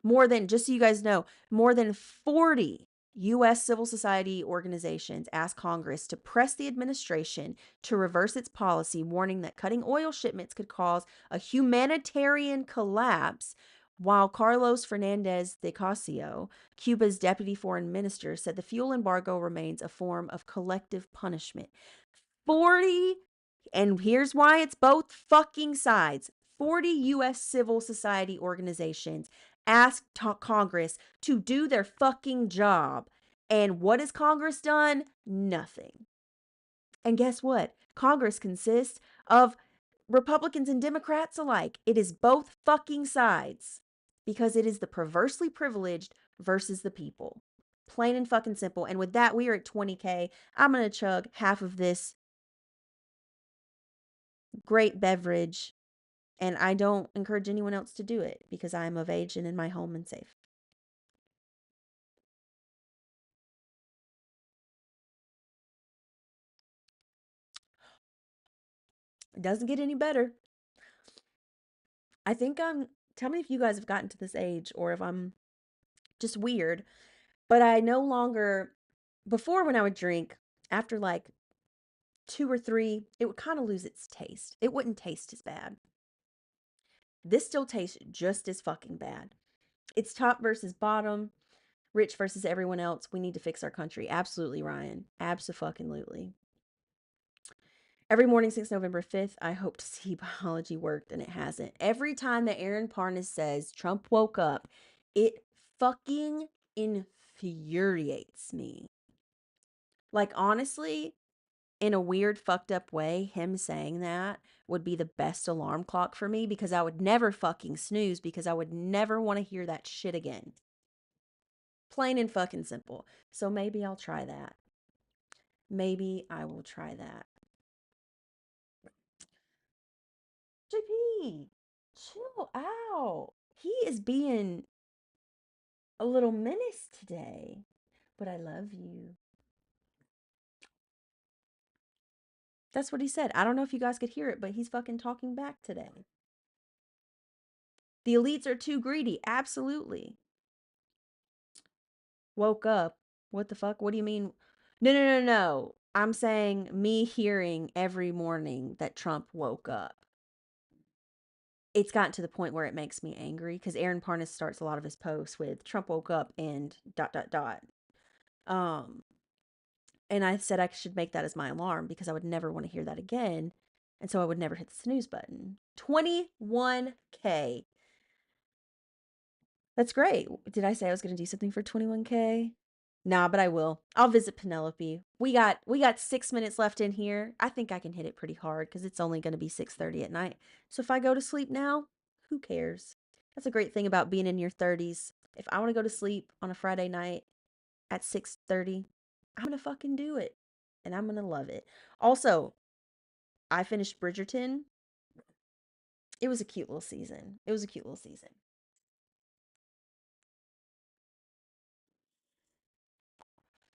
Speaker 1: More than, just so you guys know, more than 40 U.S. civil society organizations asked Congress to press the administration to reverse its policy, warning that cutting oil shipments could cause a humanitarian collapse. While Carlos Fernandez de Casio, Cuba's deputy foreign minister, said the fuel embargo remains a form of collective punishment. 40, and here's why it's both fucking sides. 40 U.S. civil society organizations asked Congress to do their fucking job. And what has Congress done? Nothing. And guess what? Congress consists of Republicans and Democrats alike. It is both fucking sides because it is the perversely privileged versus the people. Plain and fucking simple. And with that, we are at 20K. I'm going to chug half of this great beverage, and I don't encourage anyone else to do it because I am of age and in my home and safe. It doesn't get any better. I think tell me if you guys have gotten to this age or if I'm just weird, but I no longer, before when I would drink, after like 2 or 3, it would kind of lose its taste. It wouldn't taste as bad. This still tastes just as fucking bad. It's top versus bottom, rich versus everyone else. We need to fix our country. Absolutely, Ryan. Abso-fucking-lutely. Every morning since November 5th, I hope to see biology worked, and it hasn't. Every time that Aaron Parnas says Trump woke up, it fucking infuriates me. Like, honestly, in a weird, fucked up way, him saying that would be the best alarm clock for me because I would never fucking snooze because I would never want to hear that shit again. Plain and fucking simple. So maybe I'll try that. Maybe I will try that. JP, chill out. He is being a little menace today, but I love you. That's what he said. I don't know if you guys could hear it, but he's fucking talking back today. The elites are too greedy. Absolutely. Woke up. What the fuck? What do you mean? No. I'm saying me hearing every morning that Trump woke up. It's gotten to the point where it makes me angry because Aaron Parnas starts a lot of his posts with Trump woke up and ... Um, and I said I should make that as my alarm because I would never want to hear that again. And so I would never hit the snooze button. 21K. That's great. Did I say I was going to do something for 21K? Nah, but I will. I'll visit Penelope. We got 6 minutes left in here. I think I can hit it pretty hard because it's only going to be 6:30 at night. So if I go to sleep now, who cares? That's a great thing about being in your 30s. If I want to go to sleep on a Friday night at 6:30, I'm going to fucking do it. And I'm going to love it. Also, I finished Bridgerton. It was a cute little season. It was a cute little season.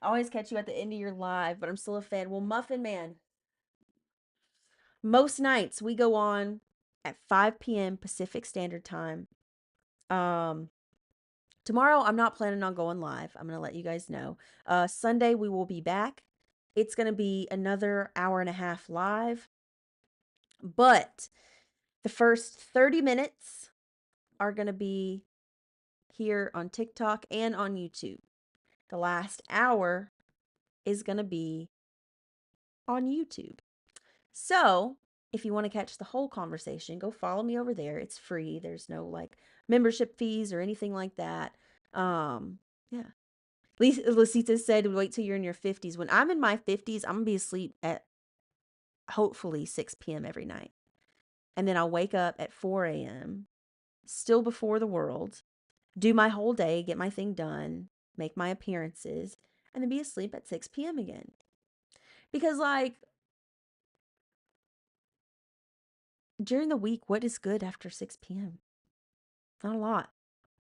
Speaker 1: I always catch you at the end of your live, but I'm still a fan. Well, Muffin Man, most nights we go on at 5 p.m. Pacific Standard Time. Um, Tomorrow I'm not planning on going live. I'm gonna let you guys know. Sunday we will be back. It's gonna be another hour and a half live, but the first 30 minutes are gonna be here on TikTok and on YouTube. The last hour is gonna be on YouTube. So if you want to catch the whole conversation, go follow me over there. It's free. There's no like membership fees or anything like that. Yeah. Lisita said, wait till you're in your 50s. When I'm in my 50s, I'm going to be asleep at hopefully 6 p.m. every night. And then I'll wake up at 4 a.m., still before the world, do my whole day, get my thing done, make my appearances, and then be asleep at 6 p.m. again. Because, like, during the week, what is good after 6 p.m.? Not a lot,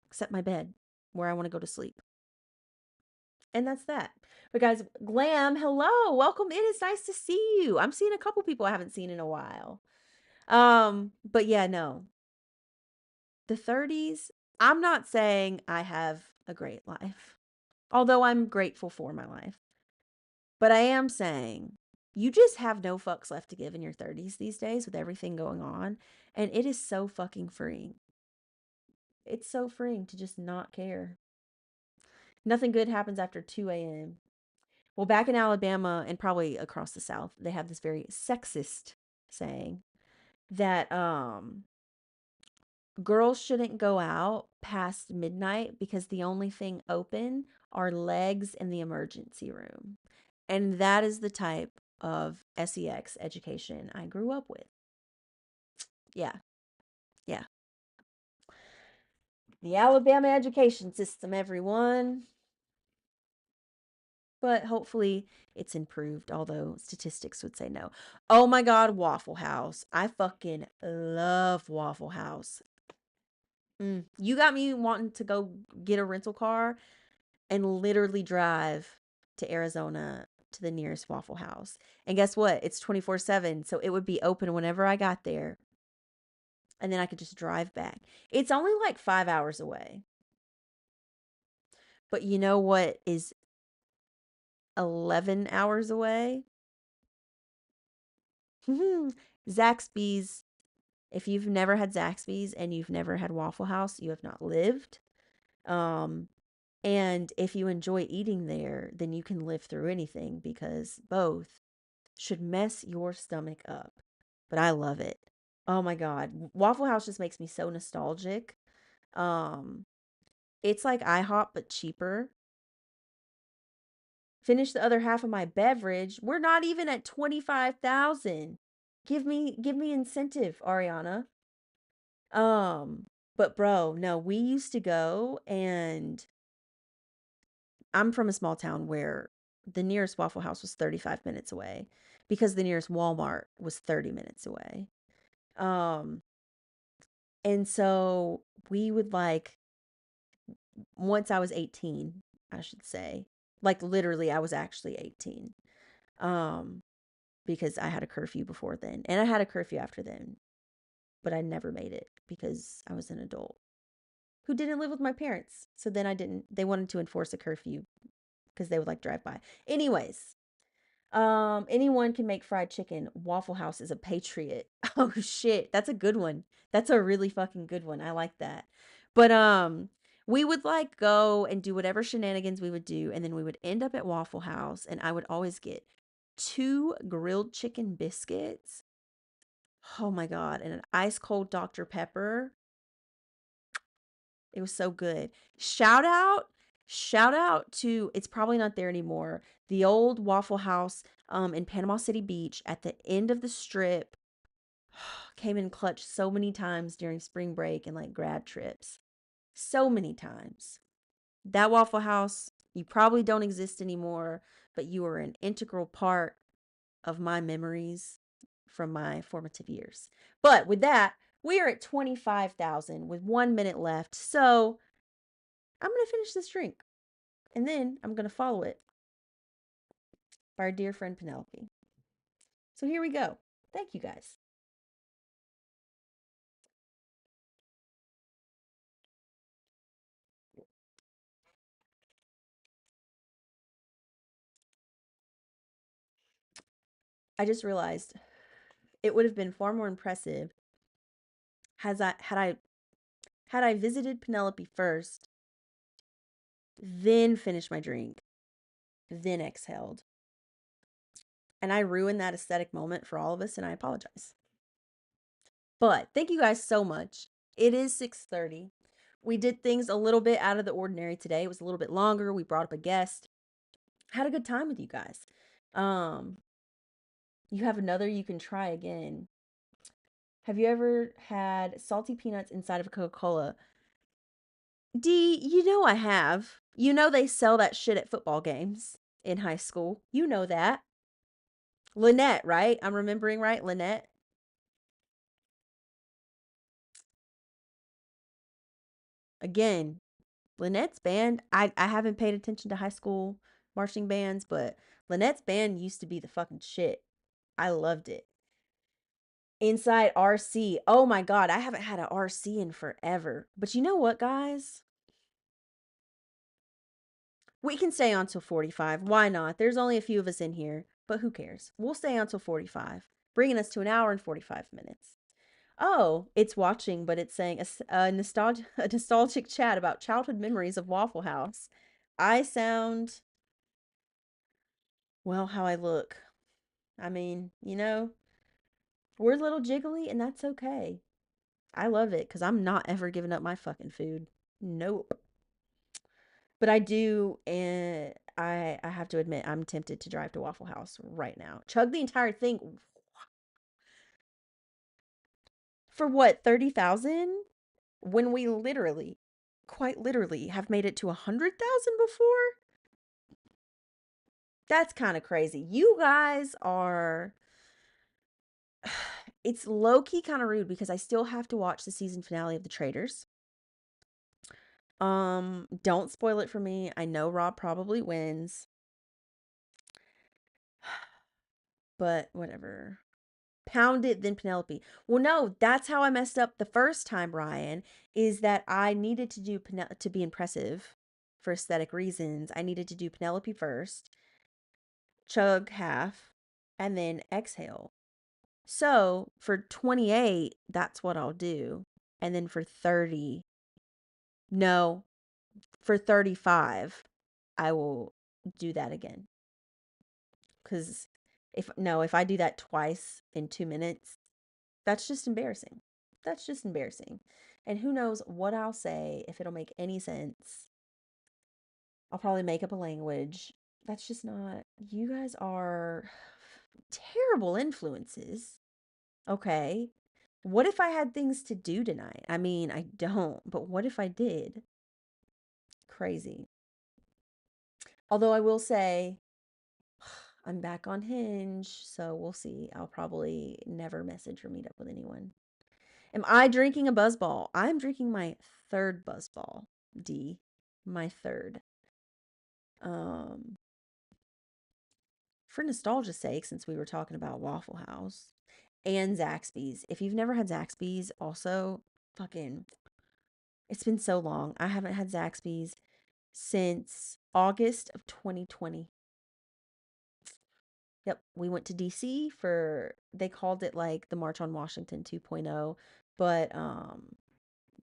Speaker 1: except my bed. where I want to go to sleep. And that's that. But guys, Glam, hello, welcome in. It's nice to see you. I'm seeing a couple people I haven't seen in a while. But yeah, no. The 30s, I'm not saying I have a great life, although I'm grateful for my life. But I am saying you just have no fucks left to give in your 30s these days with everything going on. And it is so fucking freeing. It's so freeing to just not care. Nothing good happens after 2 a.m. Well, back in Alabama and probably across the South, they have this very sexist saying that girls shouldn't go out past midnight because the only thing open are legs in the emergency room. And that is the type of sex education I grew up with. Yeah. Yeah. The Alabama education system, everyone. But hopefully it's improved, although statistics would say no. Oh my God, Waffle House. I fucking love Waffle House. You got me wanting to go get a rental car and literally drive to Arizona to the nearest Waffle House. And guess what? It's 24/7, so it would be open whenever I got there. And then I could just drive back. It's only like 5 hours away. But you know what is 11 hours away? Zaxby's. If you've never had Zaxby's and you've never had Waffle House, you have not lived. And if you enjoy eating there, then you can live through anything because both should mess your stomach up. But I love it. Oh my God. Waffle House just makes me so nostalgic. Um, it's like IHOP but cheaper. Finish the other half of my beverage. We're not even at 25,000. Give me incentive, Ariana. But bro, no, we used to go, and I'm from a small town where the nearest Waffle House was 35 minutes away because the nearest Walmart was 30 minutes away. Um, and so we would like, once I was 18, I should say, like literally I was actually 18. Um, because I had a curfew before then and I had a curfew after then, but I never made it because I was an adult who didn't live with my parents. So then I didn't, they wanted to enforce a curfew because they would like drive by. Anyways, anyone can make fried chicken. Waffle House is a patriot. Oh shit, that's a good one. That's a really fucking good one. I like that. But we would like go and do whatever shenanigans we would do, and then we would end up at Waffle House, and I would always get 2 grilled chicken biscuits. Oh my God, and an ice cold Dr. Pepper. It was so good. Shout out, shout out to, it's probably not there anymore, the old Waffle House in Panama City Beach at the end of the strip. Came in clutch so many times during spring break and like grad trips. So many times. That Waffle House, you probably don't exist anymore, but you are an integral part of my memories from my formative years. But with that, we are at 25,000 with 1 minute left. So I'm going to finish this drink and then I'm going to follow it by our dear friend Penelope. So here we go. Thank you guys. I just realized it would have been far more impressive had I visited Penelope first, then finished my drink, then exhaled. And I ruined that aesthetic moment for all of us, and I apologize. But thank you guys so much. It is 6:30. We did things a little bit out of the ordinary today. It was a little bit longer. We brought up a guest. Had a good time with you guys. Um, you have another you can try again. Have you ever had salty peanuts inside of a Coca-Cola? D, you know I have. You know they sell that shit at football games in high school. You know that. Lynette, right? I'm remembering right, Lynette. Again, Lynette's band, I haven't paid attention to high school marching bands, but Lynette's band used to be the fucking shit. I loved it. Inside RC. Oh my God, I haven't had an RC in forever. But you know what, guys? We can stay on till 45. Why not? There's only a few of us in here, but who cares? We'll stay on till 45, bringing us to an hour and 45 minutes. Oh, it's watching, but it's saying a nostalgic chat about childhood memories of Waffle House. I sound, well, how I look. I mean, we're a little jiggly, and that's okay. I love it because I'm not ever giving up my fucking food. Nope. But I do, and I have to admit, I'm tempted to drive to Waffle House right now. Chug the entire thing for what, 30,000? When we literally, quite literally, have made it to 100,000 before? That's kind of crazy. You guys are. It's low key kind of rude because I still have to watch the season finale of The Traitors. Don't spoil it for me. I know Rob probably wins, but whatever. Pound it, then Penelope. Well, no, that's how I messed up the first time, Ryan, is that I needed to do to be impressive for aesthetic reasons. I needed to do Penelope first, chug half, and then exhale. So for 28, that's what I'll do. And then for 30, no, for 35, I will do that again. Because if I do that twice in 2 minutes, that's just embarrassing. That's just embarrassing. And who knows what I'll say, if it'll make any sense. I'll probably make up a language. That's just not. You guys are terrible influences. Okay. What if I had things to do tonight? I mean, I don't, but what if I did? Crazy. Although I will say, I'm back on Hinge, so we'll see. I'll probably never message or meet up with anyone. Am I drinking a buzzball? I'm drinking my third buzzball, D. My third. Um, for nostalgia's sake, since we were talking about Waffle House and Zaxby's. If you've never had Zaxby's, also, fucking, it's been so long. I haven't had Zaxby's since August of 2020. Yep, we went to DC for, they called it like the March on Washington 2.0, but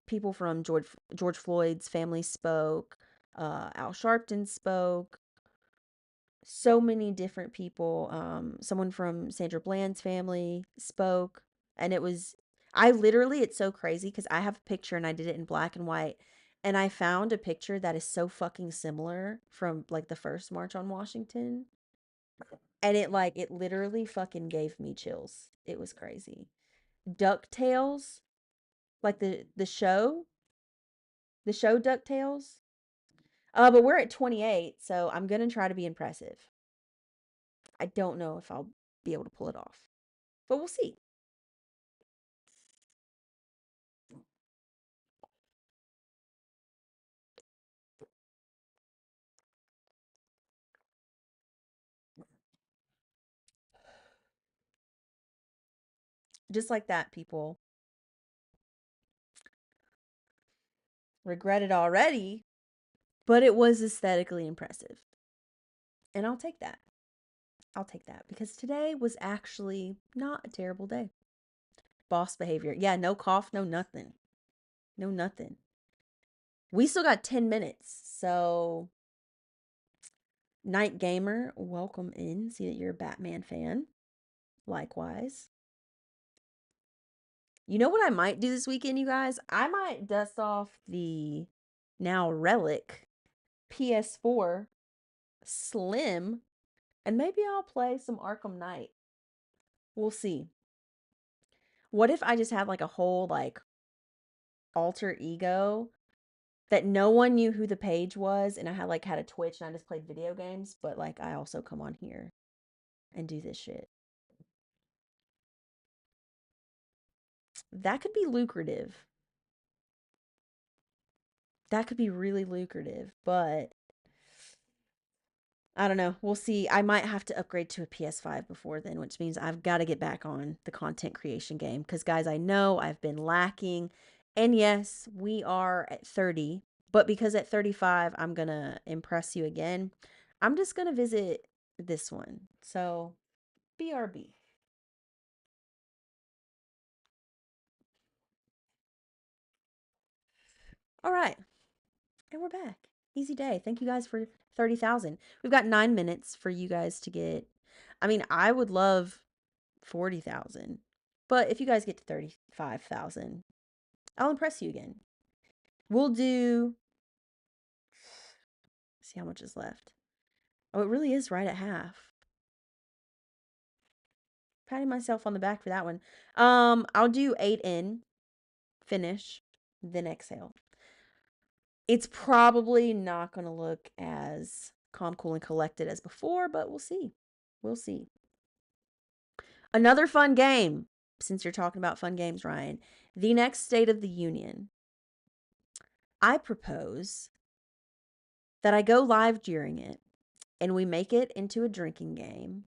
Speaker 1: people from George Floyd's family spoke, Al Sharpton spoke, so many different people. Someone from Sandra Bland's family spoke, and I literally, it's so crazy because I have a picture and I did it in black and white, and I found a picture that is so fucking similar from like the first March on Washington, and it literally fucking gave me chills. It was crazy. DuckTales, like the show DuckTales. But we're at 28, so I'm gonna try to be impressive. I don't know if I'll be able to pull it off, but we'll see. Just like that, people. Regret it already, but it was aesthetically impressive. And I'll take that. I'll take that because today was actually not a terrible day. Boss behavior. Yeah, no cough, no nothing. No nothing. We still got 10 minutes. So, Night Gamer, welcome in. See that you're a Batman fan. Likewise. You know what I might do this weekend, you guys? I might dust off the now relic PS4 Slim, and maybe I'll play some Arkham Knight. We'll see. What if I just had like a whole like alter ego that no one knew who the page was, and I had a Twitch and I just played video games, but like I also come on here and do this shit. That could be lucrative. That could be really lucrative, but I don't know. We'll see. I might have to upgrade to a PS5 before then, which means I've got to get back on the content creation game. Because, guys, I know I've been lacking. And yes, we are at 30. But because at 35, I'm going to impress you again, I'm just going to visit this one. So, BRB. All right. And we're back. Easy day. Thank you guys for 30,000. We've got 9 minutes for you guys to get. I mean, I would love 40,000. But if you guys get to 35,000, I'll impress you again. We'll do. See how much is left. Oh, it really is right at half. Patting myself on the back for that one. I'll do 8 in, finish, then exhale. It's probably not going to look as calm, cool, and collected as before, but we'll see. We'll see. Another fun game, since you're talking about fun games, Ryan. The next State of the Union. I propose that I go live during it and we make it into a drinking game.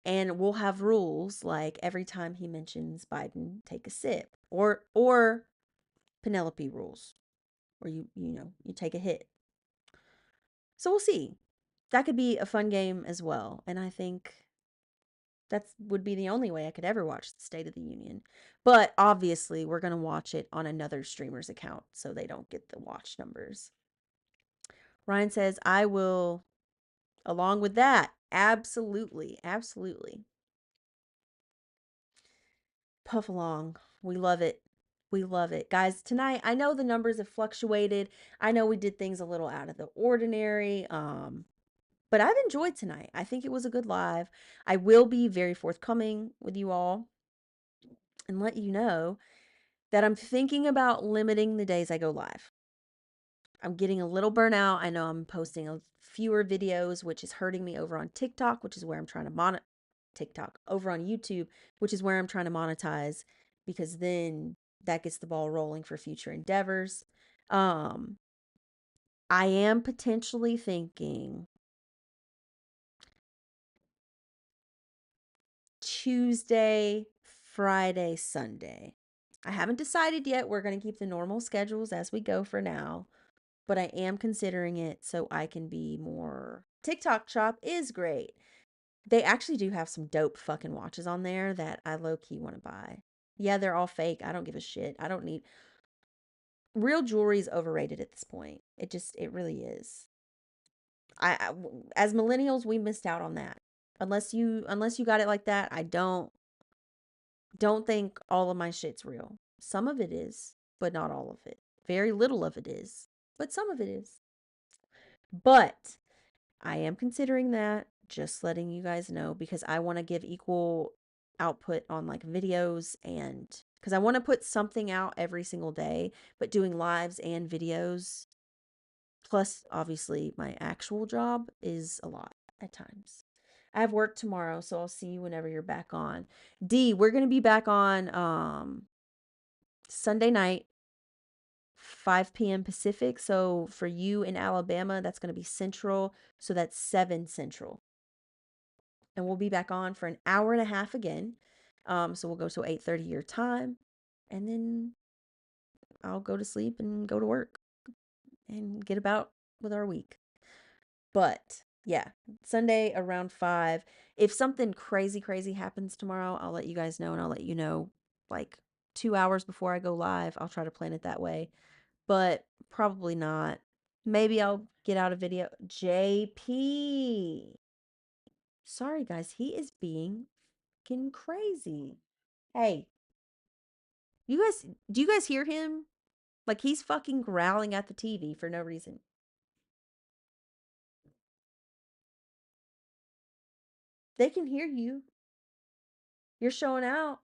Speaker 1: And we'll have rules like every time he mentions Biden, take a sip. Or Penelope rules. Or you take a hit. So we'll see. That could be a fun game as well. And I think that would be the only way I could ever watch the State of the Union. But obviously, we're going to watch it on another streamer's account so they don't get the watch numbers. Ryan says, I will, along with that. Absolutely. Absolutely. Puff along. We love it. We love it. Guys, tonight, I know the numbers have fluctuated. I know we did things a little out of the ordinary. But I've enjoyed tonight. I think it was a good live. I will be very forthcoming with you all and let you know that I'm thinking about limiting the days I go live. I'm getting a little burnout. I know I'm posting fewer videos, which is hurting me over on TikTok, which is where I'm trying to TikTok over on YouTube, which is where I'm trying to monetize because then that gets the ball rolling for future endeavors. I am potentially thinking Tuesday, Friday, Sunday. I haven't decided yet. We're going to keep the normal schedules as we go for now, but I am considering it so I can be more. TikTok Shop is great. They actually do have some dope fucking watches on there that I low key want to buy. Yeah, they're all fake. I don't give a shit. I don't need real jewelry is overrated at this point. It really is. I as millennials we missed out on that. Unless you got it like that, I don't think all of my shit's real. Some of it is, but not all of it. Very little of it is, but some of it is. But I am considering that, just letting you guys know because I want to give equal output on like videos and because I want to put something out every single day, but doing lives and videos plus obviously my actual job is a lot at times. I have work tomorrow, so I'll see you whenever you're back on. D, we're going to be back on Sunday night 5 p.m. Pacific. So for you in Alabama, that's going to be Central. So that's 7 Central. And we'll be back on for an hour and a half again. So we'll go to 8:30 your time. And then I'll go to sleep and go to work and get about with our week. But yeah, Sunday around 5. If something crazy, crazy happens tomorrow, I'll let you guys know and I'll let you know like 2 hours before I go live. I'll try to plan it that way. But probably not. Maybe I'll get out a video. JP. Sorry, guys. He is being fucking crazy. Hey, do you guys hear him? Like he's fucking growling at the TV for no reason. They can hear you. You're showing out.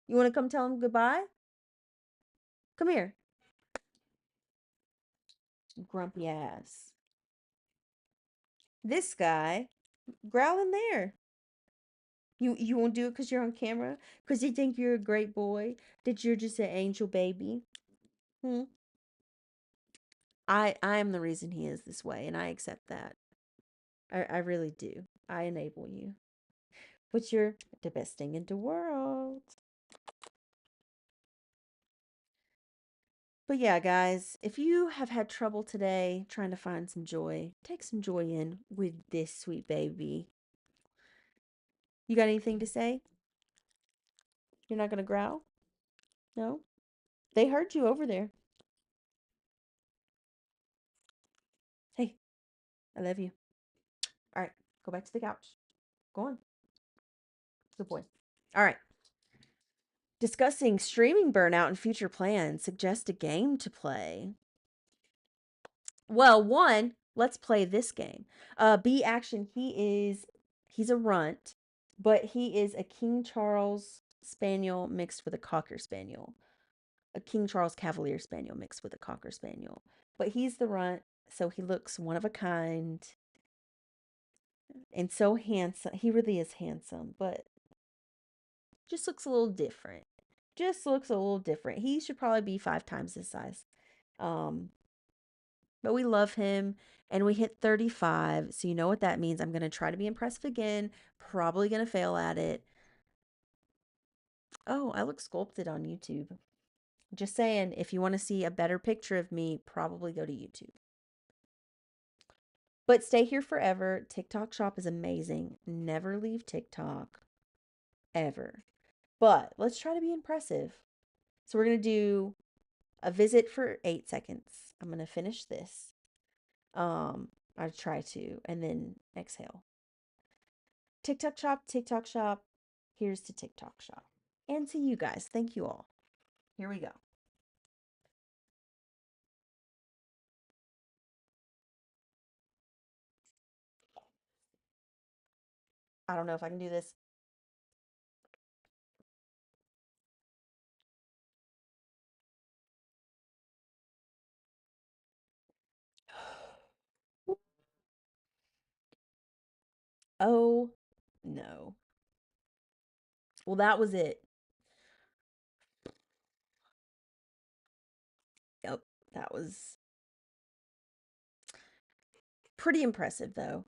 Speaker 1: You want to come tell him goodbye? Come here. Grumpy ass. This guy growling there. You won't do it because you're on camera? Because you think you're a great boy? That you're just an angel baby? Hmm? I am the reason he is this way, and I accept that. I really do. I enable you. But you're the best thing in the world. But yeah, guys, if you have had trouble today trying to find some joy, take some joy in with this sweet baby. You got anything to say? You're not gonna growl? No? They heard you over there. Hey, I love you. All right, go back to the couch. Go on. Good boy. All right. Discussing streaming burnout and future plans. Suggest a game to play. Well, one, let's play this game. B Action, he's a runt, but he is a King Charles Spaniel mixed with a Cocker Spaniel. A King Charles Cavalier Spaniel mixed with a Cocker Spaniel. But he's the runt, so he looks one of a kind and so handsome. He really is handsome, but just looks a little different. Just looks a little different. He should probably be 5 times his size. Um, but we love him and we hit 35. So you know what that means. I'm going to try to be impressive again. Probably going to fail at it. Oh, I look sculpted on YouTube. Just saying, if you want to see a better picture of me, probably go to YouTube. But stay here forever. TikTok shop is amazing. Never leave TikTok ever. But let's try to be impressive. So we're going to do a visit for 8 seconds. I'm going to finish this. I try to, and then exhale. TikTok shop, TikTok shop. Here's to TikTok shop. And to you guys. Thank you all. Here we go. I don't know if I can do this. Oh, no. Well, that was it. Yep, that was pretty impressive though.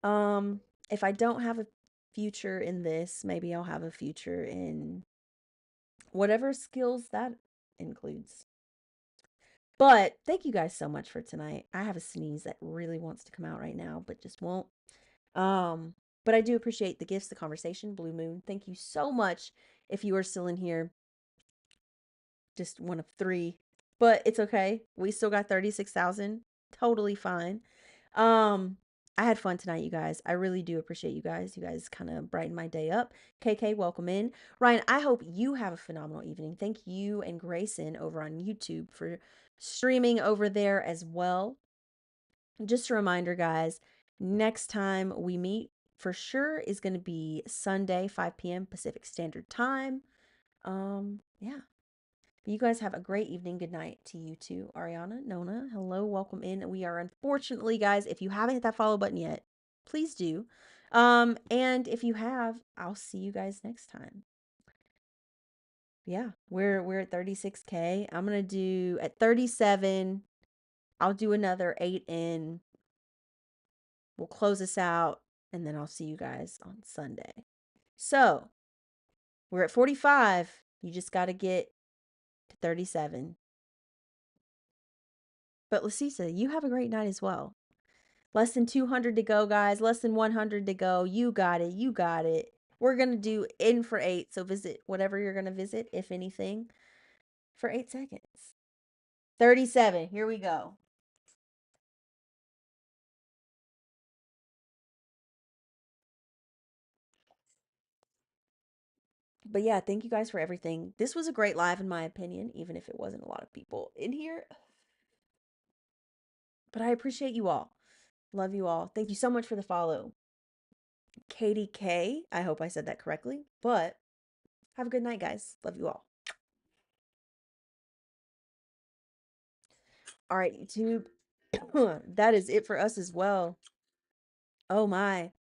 Speaker 1: Um, if I don't have a future in this, maybe I'll have a future in whatever skills that includes. But thank you guys so much for tonight. I have a sneeze that really wants to come out right now, but just won't. Um, but I do appreciate the gifts, the conversation, Blue Moon. Thank you so much. If you are still in here, just one of 3, but it's okay. We still got 36,000. Totally fine. Um, I had fun tonight, you guys. I really do appreciate you guys. You guys kind of brighten my day up. KK, welcome in. Ryan, I hope you have a phenomenal evening. Thank you and Grayson over on YouTube for streaming over there as well. Just a reminder, guys, next time we meet for sure is going to be Sunday, 5 p.m. Pacific Standard Time. Yeah. You guys have a great evening. Good night to you too. Ariana, Nona, hello, welcome in. We are unfortunately, guys, if you haven't hit that follow button yet, please do. And if you have, I'll see you guys next time. Yeah, we're at 36K. I'm gonna do at 37. I'll do another 8 in. We'll close this out, and then I'll see you guys on Sunday. So we're at 45. You just got to get to 37. But Lasisa, you have a great night as well. Less than 200 to go, guys. Less than 100 to go. You got it. You got it. We're going to do in for 8. So visit whatever you're going to visit, if anything, for 8 seconds. 37. Here we go. But yeah, thank you guys for everything. This was a great live, in my opinion, even if it wasn't a lot of people in here. But I appreciate you all. Love you all. Thank you so much for the follow. Katie K. I hope I said that correctly. But have a good night, guys. Love you all. All right, YouTube. That is it for us as well. Oh my,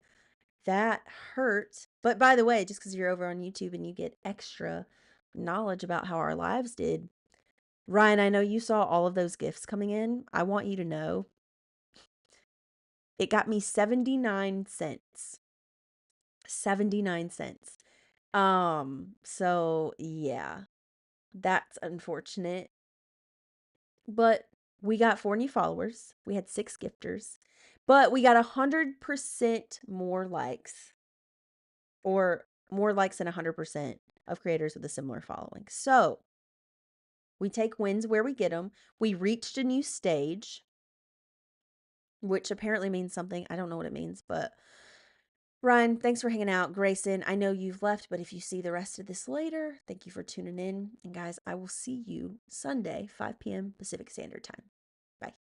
Speaker 1: that hurt. But by the way, just because you're over on YouTube and you get extra knowledge about how our lives did, Ryan, I know you saw all of those gifts coming in. I want you to know it got me 79 cents. 79 cents. So yeah, that's unfortunate. But we got 4 new followers. We had 6 gifters. But we got 100% more likes, or more likes than 100% of creators with a similar following. So we take wins where we get them. We reached a new stage, which apparently means something. I don't know what it means, but Ryan, thanks for hanging out. Grayson, I know you've left, but if you see the rest of this later, thank you for tuning in. And guys, I will see you Sunday, 5 p.m. Pacific Standard Time. Bye.